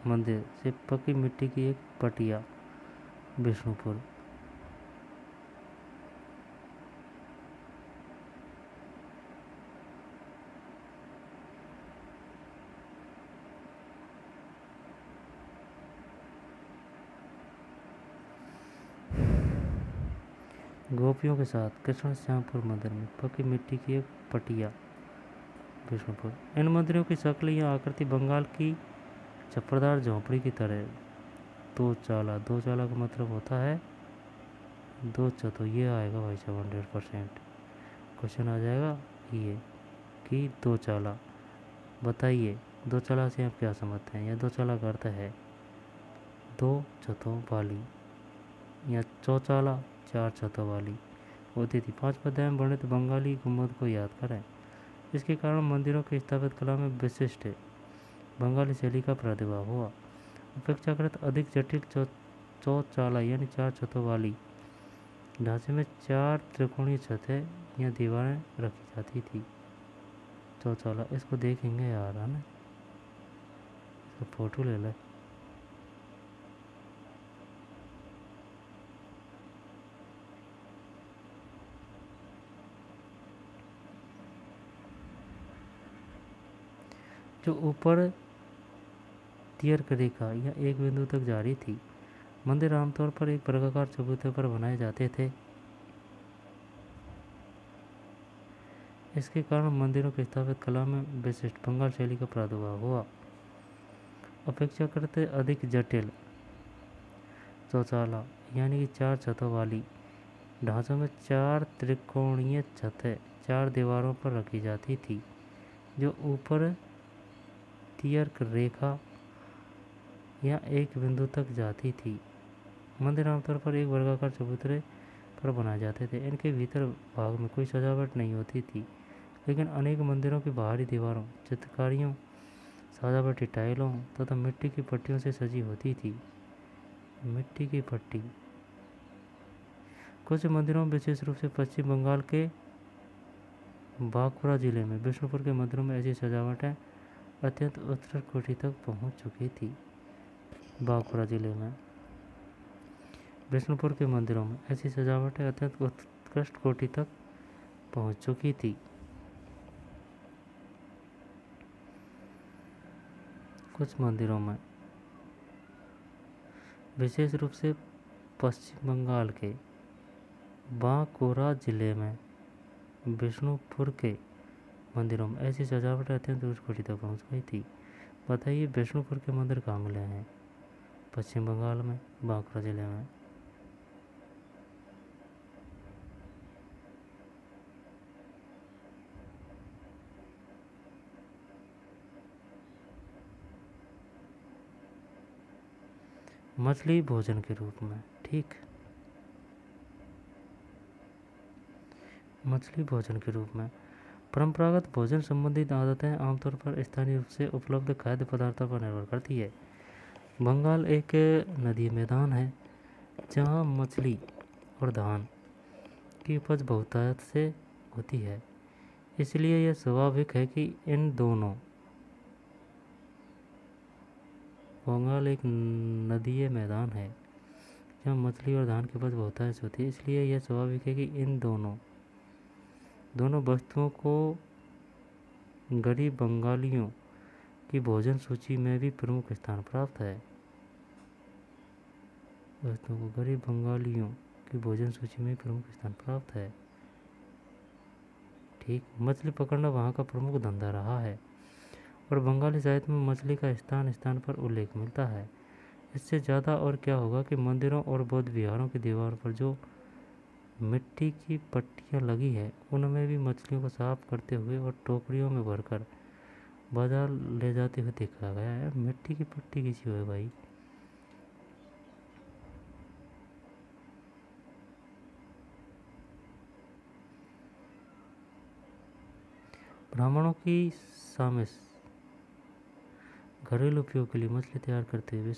[SPEAKER 1] मंदिर से पक्की मिट्टी की एक पटिया, विष्णुपुर। गोपियों के साथ कृष्ण श्यामपुर मंदिर में पक्की मिट्टी की एक पटिया, विष्णुपुर। इन मंदिरों की शक्ल या आकृति बंगाल की छप्परदार झोंपड़ी की तरह। दो चाला, दो चाला का मतलब होता है दो चतो, ये आएगा भाई साहब 100% क्वेश्चन आ जाएगा ये कि दो चाला। बताइए दो चाला से आप क्या समझते हैं, या दो चाला का अर्थ है दो छतों वाली, या चौचाला चार छतों वाली होती थी। 5 अध्याय में वर्णित बंगाली गुम्बद को याद करें। इसके कारण मंदिरों की स्थापित कला में विशिष्ट बंगाली शैली का प्रादुर्भाव हुआ। अपेक्षाकृत अधिक जटिल चौचाला यानी चार छतों वाली ढांचे में 4 त्रिकोणीय छतें या दीवारें रखी जाती थी। चौचाला, इसको देखेंगे यार, है ना, इसका फोटो ले ले। जो ऊपर तीर रेखा या एक बिंदु तक जारी थी। मंदिर आमतौर पर एक वर्गाकार चबूतरे पर बनाए जाते थे। इसके कारण मंदिरों की स्थापित कला में विशिष्ट बंगाल शैली का प्रादुर्भाव हुआ। अपेक्षाकृत अधिक जटिल चौचाला यानी कि 4 छतों वाली ढांचों में 4 त्रिकोणीय छतें 4 दीवारों पर रखी जाती थी, जो ऊपर तीर रेखा या एक बिंदु तक जाती थी। मंदिर आमतौर पर एक वर्गाकार चबूतरे पर बनाए जाते थे। इनके भीतर भाग में कोई सजावट नहीं होती थी, लेकिन अनेक मंदिरों की बाहरी दीवारों चित्रकारियों, सजावटी टाइलों तथा मिट्टी की पट्टियों से सजी होती थी। मिट्टी की पट्टी। कुछ मंदिरों में, विशेष रूप से पश्चिम बंगाल के बांकुड़ा जिले में विष्णुपुर के मंदिरों में ऐसी सजावटें अत्यंत उत्कृष्ट कोटि तक पहुंच चुकी थी। बांकुड़ा जिले में विष्णुपुर के मंदिरों में ऐसी सजावटें अत्यंत उत्कृष्ट कोटि तक पहुंच चुकी थी। कुछ मंदिरों में, विशेष रूप से पश्चिम बंगाल के बांकुड़ा जिले में विष्णुपुर के मंदिरों में ऐसी सजावटें अत्यंत उच्च कोटि तक पहुँच गई थी। बताइए विष्णुपुर के मंदिर कहाँ मिले हैं? पश्चिम बंगाल में, बांकुड़ा जिले में। मछली भोजन के रूप में, ठीक, मछली भोजन के रूप में। परंपरागत भोजन संबंधित आदतें आमतौर पर स्थानीय रूप से उपलब्ध खाद्य पदार्थों पर निर्भर करती है। बंगाल एक नदी मैदान है जहाँ मछली और धान की उपज बहुतायत से होती है, इसलिए यह स्वाभाविक है कि इन दोनों, बंगाल एक नदीय मैदान है जहाँ मछली और धान की उपज बहुतायत से होती है, इसलिए यह स्वाभाविक है कि इन दोनों वस्तुओं को गरीब बंगालियों की भोजन सूची में भी प्रमुख स्थान प्राप्त है। वस्तुओं को गरीब बंगालियों की भोजन सूची में प्रमुख स्थान प्राप्त है, ठीक। मछली पकड़ना वहाँ का प्रमुख धंधा रहा है और बंगाली साहित्य में मछली का स्थान स्थान पर उल्लेख मिलता है। इससे ज़्यादा और क्या होगा कि मंदिरों और बौद्ध विहारों की दीवार पर जो मिट्टी की पट्टियाँ लगी है उनमें भी मछलियों को साफ करते हुए और टोकरियों में भरकर बाजार ले जाते हुए देखा गया है। मिट्टी की पट्टी किसी है भाई। ब्राह्मणों की सामिस घरेलू उपयोग के लिए मछली तैयार करते हुए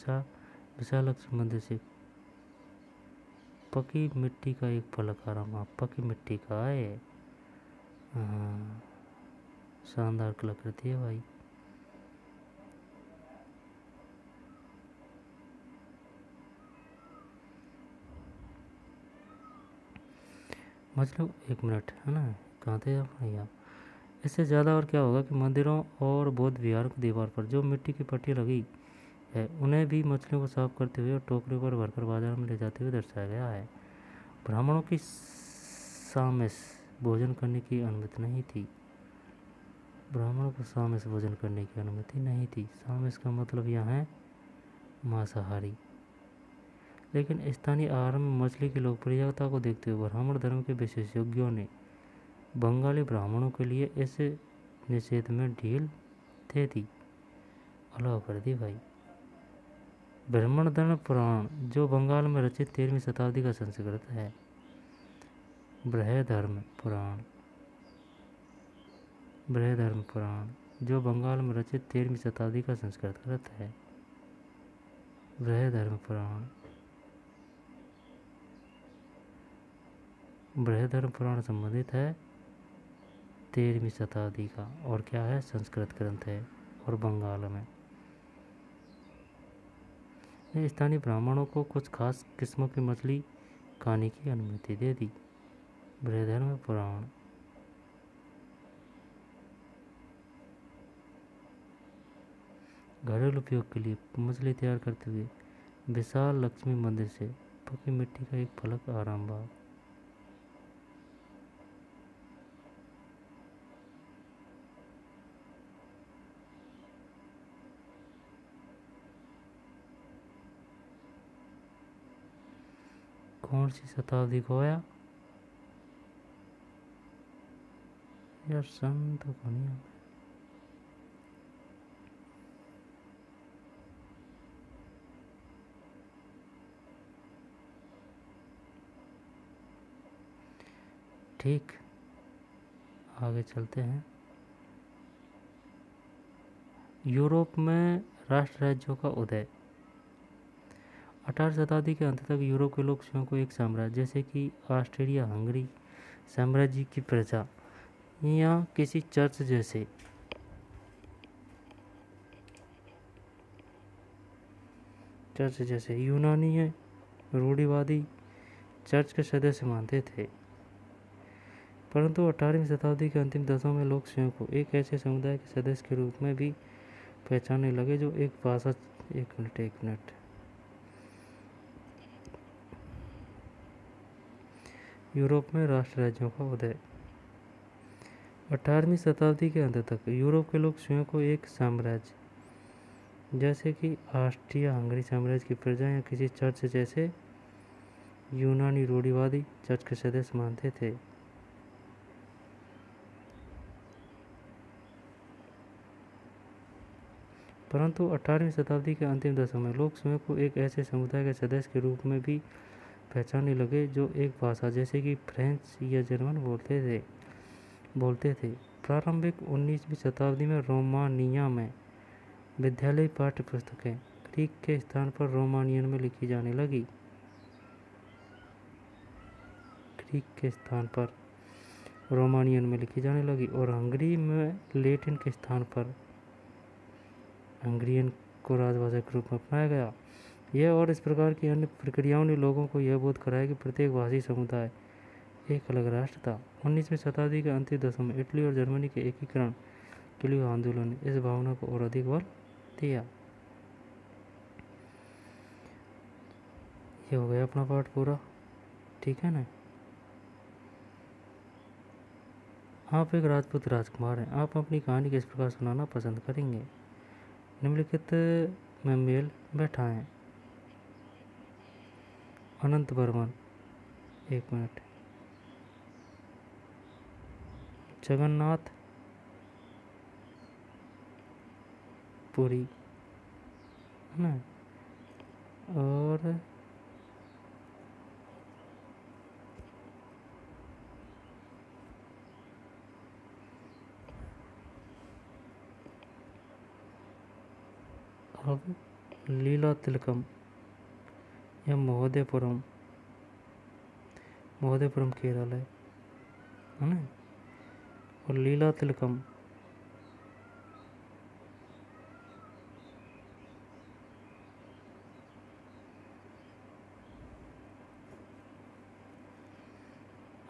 [SPEAKER 1] विशालक्ष्मी मंदिर से पकी मिट्टी का एक फलक आराम। पकी मिट्टी का है। हाँ, शानदार कलाकृति है भाई। मतलब 1 मिनट है ना, कहाँ थे आप भैया। इससे ज़्यादा और क्या होगा कि मंदिरों और बौद्ध विहार की दीवार पर जो मिट्टी की पट्टी लगी है उन्हें भी मछलियों को साफ करते हुए और टोकरियों पर भरकर बाजार में ले जाते हुए दर्शाया गया है। ब्राह्मणों की सामस भोजन करने की अनुमति नहीं थी। ब्राह्मणों को सामस भोजन करने की अनुमति नहीं थी। सामस का मतलब यहाँ है मांसाहारी। लेकिन स्थानीय आहार में मछली की लोकप्रियता को देखते हुए ब्राह्मण धर्म के विशेषज्ञों ने बंगाली ब्राह्मणों के लिए इस निषेध में ढील दे दी, अलाउ कर दी भाई। ब्राह्मण धर्म पुराण जो बंगाल में रचित 13वीं शताब्दी का संस्कृत है। बृहधर्म पुराण जो बंगाल में रचित 13वीं शताब्दी का संस्कृत ग्रंथ है। बृहधर्म पुराण संबंधित है 13वीं शताब्दी का और क्या है, संस्कृत ग्रंथ है और बंगाल में। स्थानीय ब्राह्मणों को कुछ खास किस्मों की मछली खाने की अनुमति दे दी। बृहधर्म पुराण। घरेलू उपयोग के लिए मछली तैयार करते हुए विशाल लक्ष्मी मंदिर से पकी मिट्टी का एक फलक आरामबाग। कौन सी शताब्दी को आया यार, सन तो नहीं है। ठीक, आगे चलते हैं। यूरोप में राष्ट्र राज्यों का उदय। 18वीं शताब्दी के अंत तक यूरोप के लोग स्वयं को एक साम्राज्य जैसे कि ऑस्ट्रिया हंगरी साम्राज्य की प्रजा या किसी चर्च जैसे यूनानी है रूढ़िवादी चर्च के सदस्य मानते थे। परंतु 18वीं शताब्दी के अंतिम दशकों में लोग स्वयं को एक ऐसे समुदाय के सदस्य के रूप में भी पहचानने लगे जो एक भाषा। एक मिनट। यूरोप में राष्ट्र राज्यों का उदय। 18वीं शताब्दी के अंत तक यूरोप के लोग स्वयं को एक साम्राज्य जैसे कि ऑस्ट्रिया हंगरी साम्राज्य की प्रजा या किसी चर्च जैसे यूनानी रूढ़िवादी चर्च के सदस्य मानते थे। परंतु 18वीं शताब्दी के अंतिम दशक में लोग स्वयं को एक ऐसे समुदाय के सदस्य के रूप में भी पहचानने लगे जो एक भाषा जैसे कि फ्रेंच या जर्मन बोलते थे। प्रारंभिक 19वीं शताब्दी में रोमानिया में विद्यालय पाठ्य पुस्तकें ग्रीक के स्थान पर रोमानियन में लिखी जाने लगी। और हंगरी में लैटिन के स्थान पर हंगरियन को राजभाषा के रूप में अपनाया गया। यह और इस प्रकार की अन्य प्रक्रियाओं ने लोगों को यह बोध कराया कि प्रत्येक भाषी समुदाय एक अलग राष्ट्र था। 19वीं शताब्दी के अंतिम दशक में इटली और जर्मनी के एकीकरण के लिए आंदोलन ने इस भावना को और अधिक बल दिया। ये हो गया अपना पाठ पूरा, ठीक है ना। आप एक राजपूत राजकुमार हैं। आप अपनी कहानी किस प्रकार सुनाना पसंद करेंगे? निम्नलिखित में मेल बैठा है। अनंत बर्मन, 1 मिनट, जगन्नाथ पुरी, है ना, और अब लीला तिलकम या महोदयपुरम, महोदयपुरम केरल है ना, और लीला तिलकम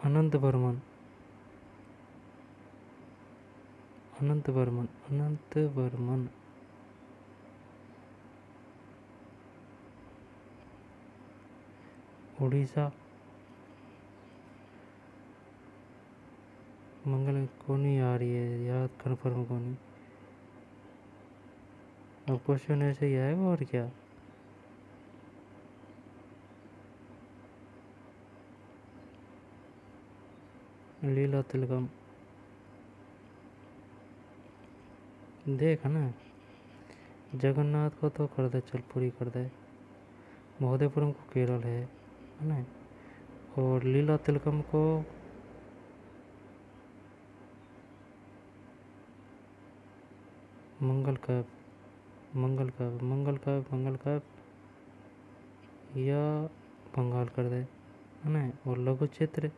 [SPEAKER 1] अनंत बर्मन, अनंत बर्मन, अनंत बर्मन उड़ीसा, मंगल को नहीं आ रही है याद, कन्फर्म को नहीं। अब क्वेश्चन ऐसे ही आएगा और क्या। लीला तिलकम देख ना, जगन्नाथ को तो कर दे, चल पूरी कर दे, महोदयपुरम को केरल है ना, और लीला तिलकम को मंगल कैप, मंगल कैप, मंगल कैप, मंगल कैप या बंगाल कर दे, है ना, और लघु चित्र,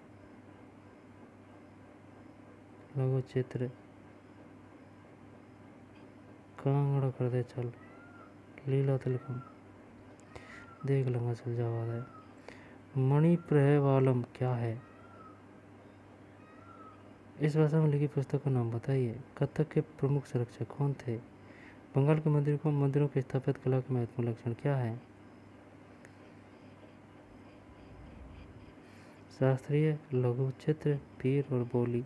[SPEAKER 1] लघु चित्र कांगड़ा कर दे, चल लीला तिलकम देख लूँगा, चल जवाब है। मणिप्रवालम क्या है? इस भाषा में लिखी पुस्तक का नाम बताइए। कथक के प्रमुख संरक्षक कौन थे? बंगाल के मंदिरों की स्थापित कला के महत्वपूर्ण लक्षण क्या है? शास्त्रीय, लघु चित्र, पीर और बोली।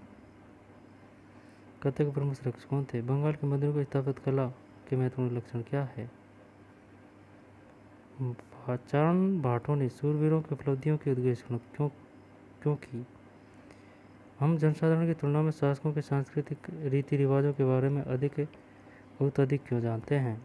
[SPEAKER 1] कथक के प्रमुख संरक्षक कौन थे? बंगाल के मंदिरों की स्थापित कला के महत्वपूर्ण लक्षण क्या है? चरण भाटों ने सूरवीरों की उपलब्धियों की उद्घोषणा क्यों की? हम जनसाधारण की तुलना में शासकों के सांस्कृतिक रीति रिवाजों के बारे में बहुत अधिक क्यों जानते हैं?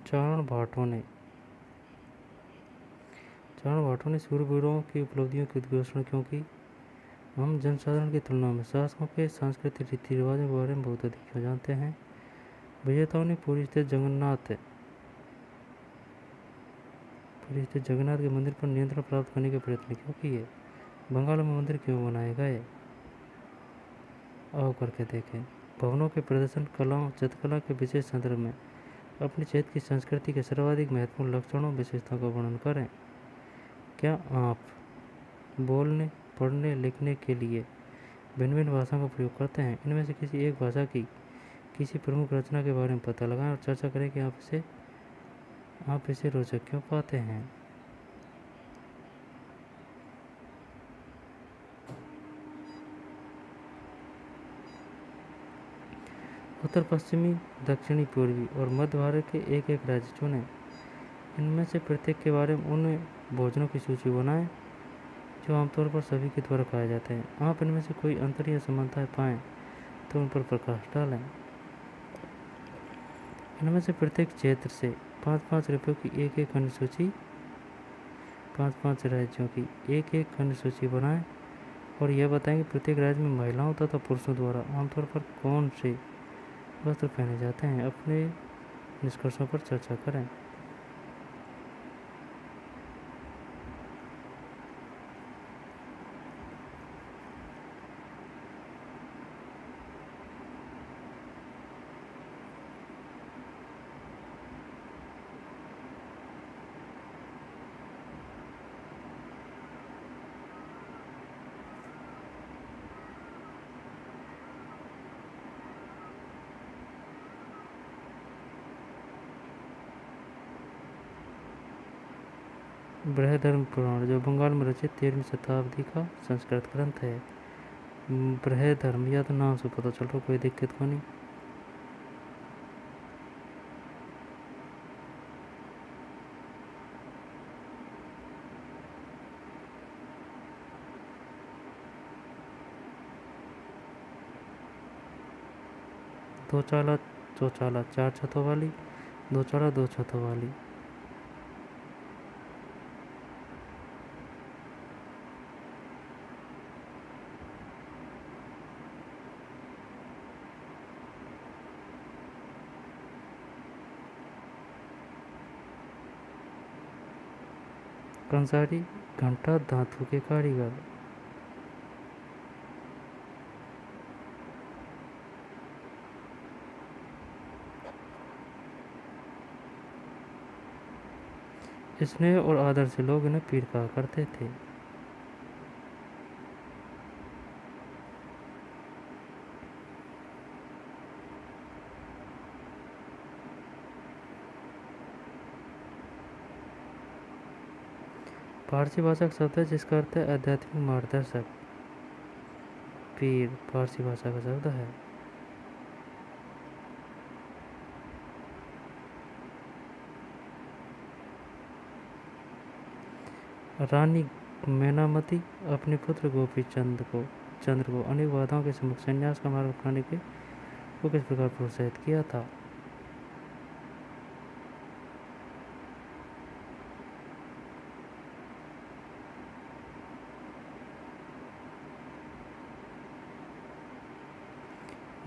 [SPEAKER 1] चरण भाटों ने सूरवीरों की उपलब्धियों की उद्घोषणा क्यों की? हम जनसाधारण की तुलना में शासकों के सांस्कृतिक रीति रिवाजों के बारे में बहुत अधिक क्यों जानते हैं? विजेताओं ने पुरी स्थित जगन्नाथ के मंदिर पर नियंत्रण प्राप्त करने के प्रयत्न क्यों किए? बंगाल में मंदिर क्यों बनाए गए? आओ करके देखें। भवनों के प्रदर्शन, कलाओं, चित्रकला के विशेष संदर्भ में अपने क्षेत्र की संस्कृति के सर्वाधिक महत्वपूर्ण लक्षणों विशेषताओं का वर्णन करें। क्या आप बोलने, पढ़ने, लिखने के लिए भिन्न भिन्न भाषाओं का प्रयोग करते हैं? इनमें से किसी एक भाषा की किसी प्रमुख रचना के बारे में पता लगाएं और चर्चा करें कि आप इसे रोचक क्यों पाते हैं। उत्तर पश्चिमी, दक्षिणी पूर्वी और मध्य भारत के एक एक राज्य चुनें। इनमें से प्रत्येक के बारे में उन भोजनों की सूची बनाएं जो आमतौर पर सभी के द्वारा खाए जाते हैं। आप इनमें से कोई अंतर या समानताएं पाएं तो उन पर प्रकाश डालें। इनमें से प्रत्येक क्षेत्र से 5-5 रुपयों की एक एक खंड सूची, 5-5 राज्यों की एक एक खंड सूची बनाएं और यह बताएं कि प्रत्येक राज्य में महिलाओं तथा पुरुषों द्वारा आमतौर पर कौन से वस्त्र पहने जाते हैं। अपने निष्कर्षों पर चर्चा करें। बृहधर्म पुराण जो बंगाल में रचित 13वीं शताब्दी का संस्कृत ग्रंथ है। बृहधर्म, या तो नाम से पता चल रहा, कोई दिक्कत को नहीं। दो चाला, चौचाला, चार छतों वाली, दो चाला, दो छतों वाली। कंसारी, घंटा, धातु के कारीगर। स्नेह और आदर से लोग इन्हें पीर कहा करते थे। फारसी भाषा का शब्द है जिसका अर्थ है आध्यात्मिक मार्गदर्शक। पीर फारसी भाषा का शब्द है। रानी मैनामती अपने पुत्र गोपी चंद्र को अनेक बाधाओं के सम्मुख संन्यास का मार्ग अपनाने के को किस प्रकार प्रोत्साहित किया था?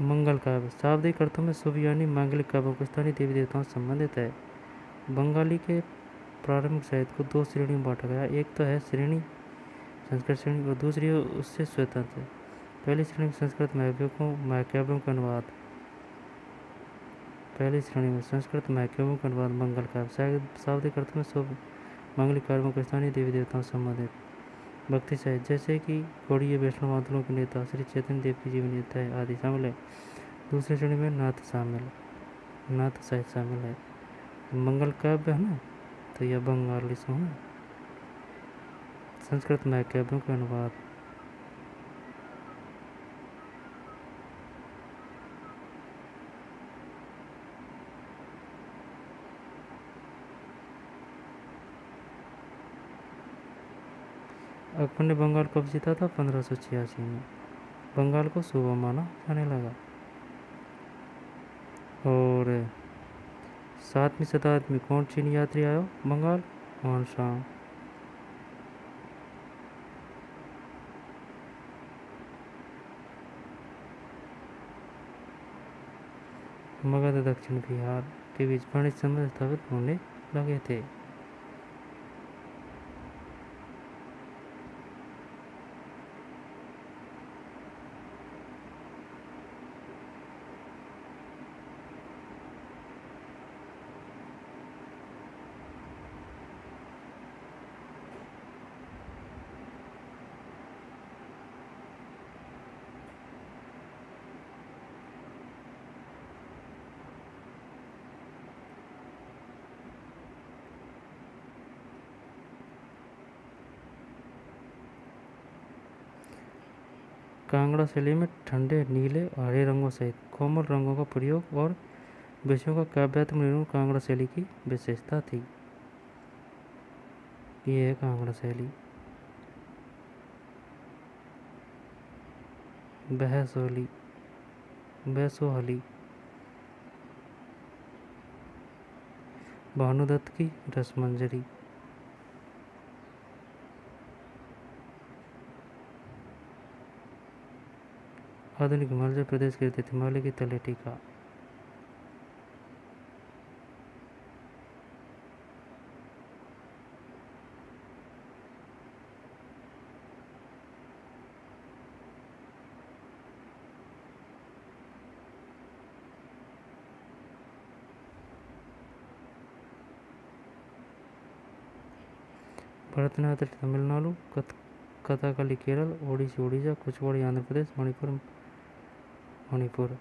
[SPEAKER 1] मंगल काव्य शाब्दिक अर्थों में शुभ यानी मांगलिक काव्यों को स्थानीय देवी देवताओं से संबंधित है। बंगाली के प्रारंभिक साहित्य को दो श्रेणियों में बांटा गया। एक तो है श्रेणी संस्कृत श्रेणी और दूसरी उससे स्वतंत्र। पहली श्रेणी में संस्कृत महाकाव्यों का अनुवाद। पहली श्रेणी में संस्कृत महाकाव्यों का अनुवाद मंगल काव्य शाब्दिक अर्थ में शुभ मांगलिक कार्यों को स्थानीय देवी देवताओं से संबंधित। भक्ति साहित्य जैसे कि गौड़ीय वैष्णव आंदोलन के नेता श्री चैतन्य देव की जीवनी है आदि शामिल है। दूसरी श्रेणी में नाथ साहित्य शामिल है। मंगल काव्य है ना, तो यह बंगाली से है। संस्कृत महाकाव्यों का अनुवाद। अकबर ने बंगाल कब जीता था? 1586 में। बंगाल को सूबा माना जाने लगा। और 7वीं शताब्दी में कौन चीनी यात्री आया बंगाल? हुआनसांग। मगध दक्षिण बिहार के बीच वाणिज्य संबंध स्थापित होने लगे थे। कांगड़ा शैली में ठंडे नीले हरे रंगों सहित कोमल रंगों का प्रयोग और विषयों का काव्यात्मक निर्माण कांगड़ा शैली की विशेषता थी। ये है कांगड़ा शैली। बैसोहली भानुदत्त की रसमंजरी। आधुनिक हिमाचल प्रदेश के स्थित हिमालय की तलहटी। भरतनाट्यम तमिलनाडु, कथकली केरल, ओडिसी उड़ीसा, कुचिपुड़ी आंध्र प्रदेश, मणिपुर।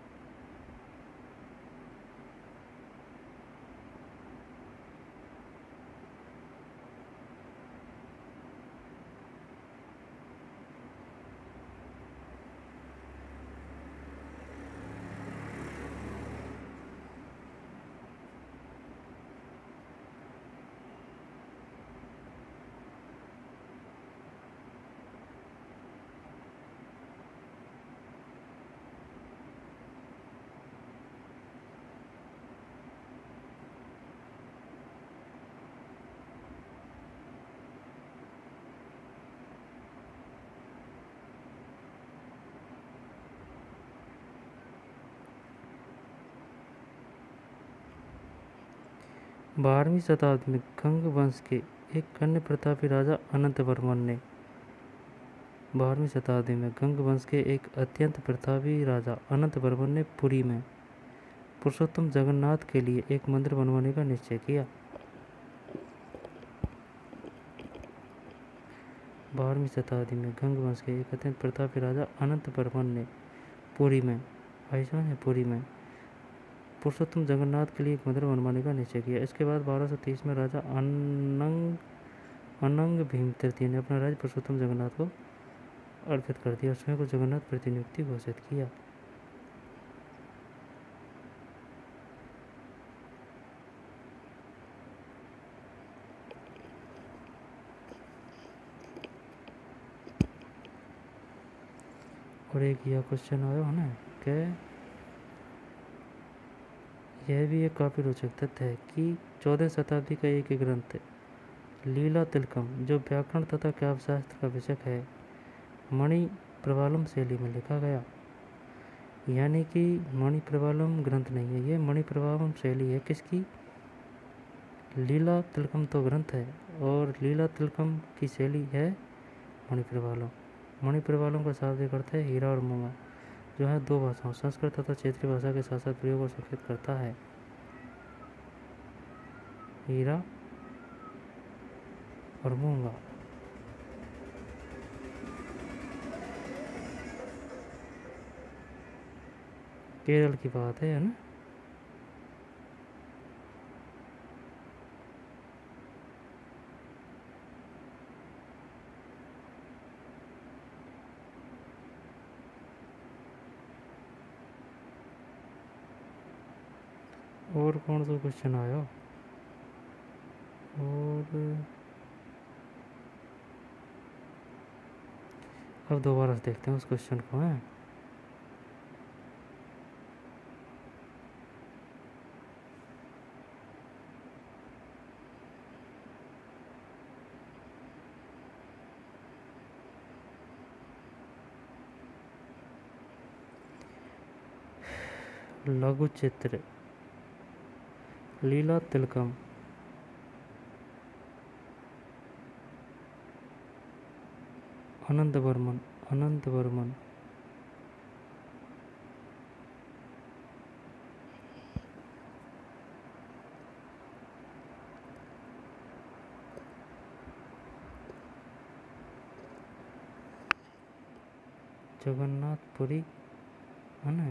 [SPEAKER 1] 12वीं शताब्दी में गंग वंश के एक अन्य प्रतापी राजा अनंत वर्मन ने 12वीं शताब्दी में गंग वंश के एक अत्यंत प्रतापी राजा अनंत वर्मन ने पुरी में पुरुषोत्तम जगन्नाथ के लिए एक मंदिर बनवाने का निश्चय किया। 12वीं शताब्दी में गंग वंश के एक अत्यंत प्रतापी राजा अनंत वर्मन ने पुरी में पुरुषोत्तम जगन्नाथ के लिए एक मंदिर बनवाने का निश्चय किया। इसके बाद 1230 में राजा अनंग भीम तृतीय ने अपना राज्य पुरुषोत्तम जगन्नाथ को अर्पित कर दिया और स्वयं को जगन्नाथ प्रतिनियुक्ति घोषित किया। और एक यह क्वेश्चन आया है ना कि यह भी एक काफ़ी रोचक तथ्य है कि 14वीं शताब्दी का एक ग्रंथ लीला तिलकम जो व्याकरण तथा काव्यशास्त्र का विषय है मणि प्रवालम शैली में लिखा गया। यानी कि मणि प्रवालम ग्रंथ नहीं है, ये मणि प्रवालम शैली है। किसकी? लीला तिलकम तो ग्रंथ है और लीला तिलकम की शैली है मणि प्रवालम। मणि प्रवालम का शाब्दिक अर्थ है हीरा और मूंगा, जो है दो भाषाओं संस्कृत तथा क्षेत्रीय भाषा के साथ साथ प्रयोग और संकेत करता है। हीरा और मूंगा। केरल की बात है ना। और कौन सा क्वेश्चन आया? और अब दोबारा से देखते हैं उस क्वेश्चन को। है लघु चित्र लीला तिलकम अनंत वर्मन जगन्नाथपुरी है ना,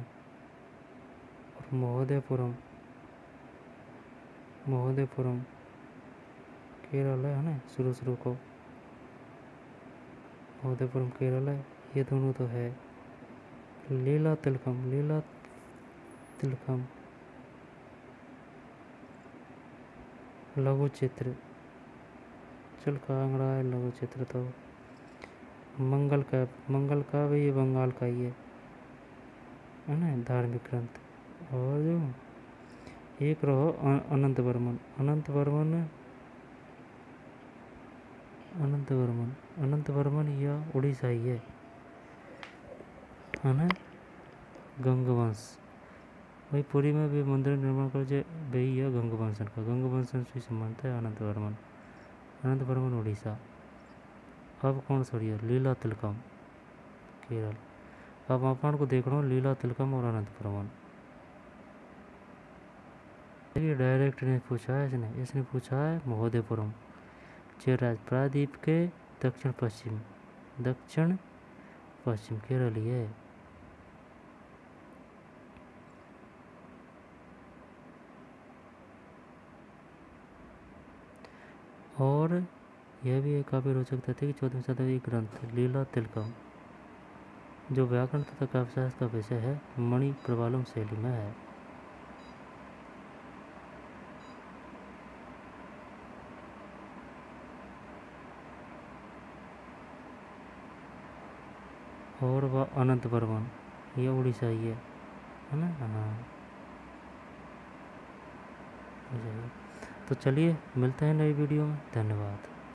[SPEAKER 1] और महोदयपुरम केरल है ना। शुरू को महोदयपुरम केरल है। ये दोनों तो है। लीला तिलकम लघु चित्र चल कांगड़ा है। लघु चित्र तो मंगल का भी ये बंगाल का ही है ना, धार्मिक ग्रंथ। और जो एक रहो अनंत वर्मन यह उड़ीसा ही है ना। गंग वंश भाई पुरी में भी मंदिर निर्माण कर जो वही है गंग वंशन से संबंध है अनंत वर्मन उड़ीसा। अब कौन सा है? लीला तिलकम केरल। अब अपन को देख रहा हूँ लीला तिलकम और अनंत वर्मन। ये डायरेक्ट नहीं पूछा है इसने पूछा है महोदयपुरम चेराज प्रायद्वीप के दक्षिण पश्चिम केरल ही है। और यह भी एक काफ़ी रोचक तथ्य कि 14वीं शताब्दी ग्रंथ लीला तिलकम जो व्याकरण तथा काव्यशास्त्र का विषय है मणि प्रवालम शैली में है। और वह अनंत वर्मन ये उड़ीसा ही है ना। हाँ तो चलिए मिलते हैं नई वीडियो में। धन्यवाद।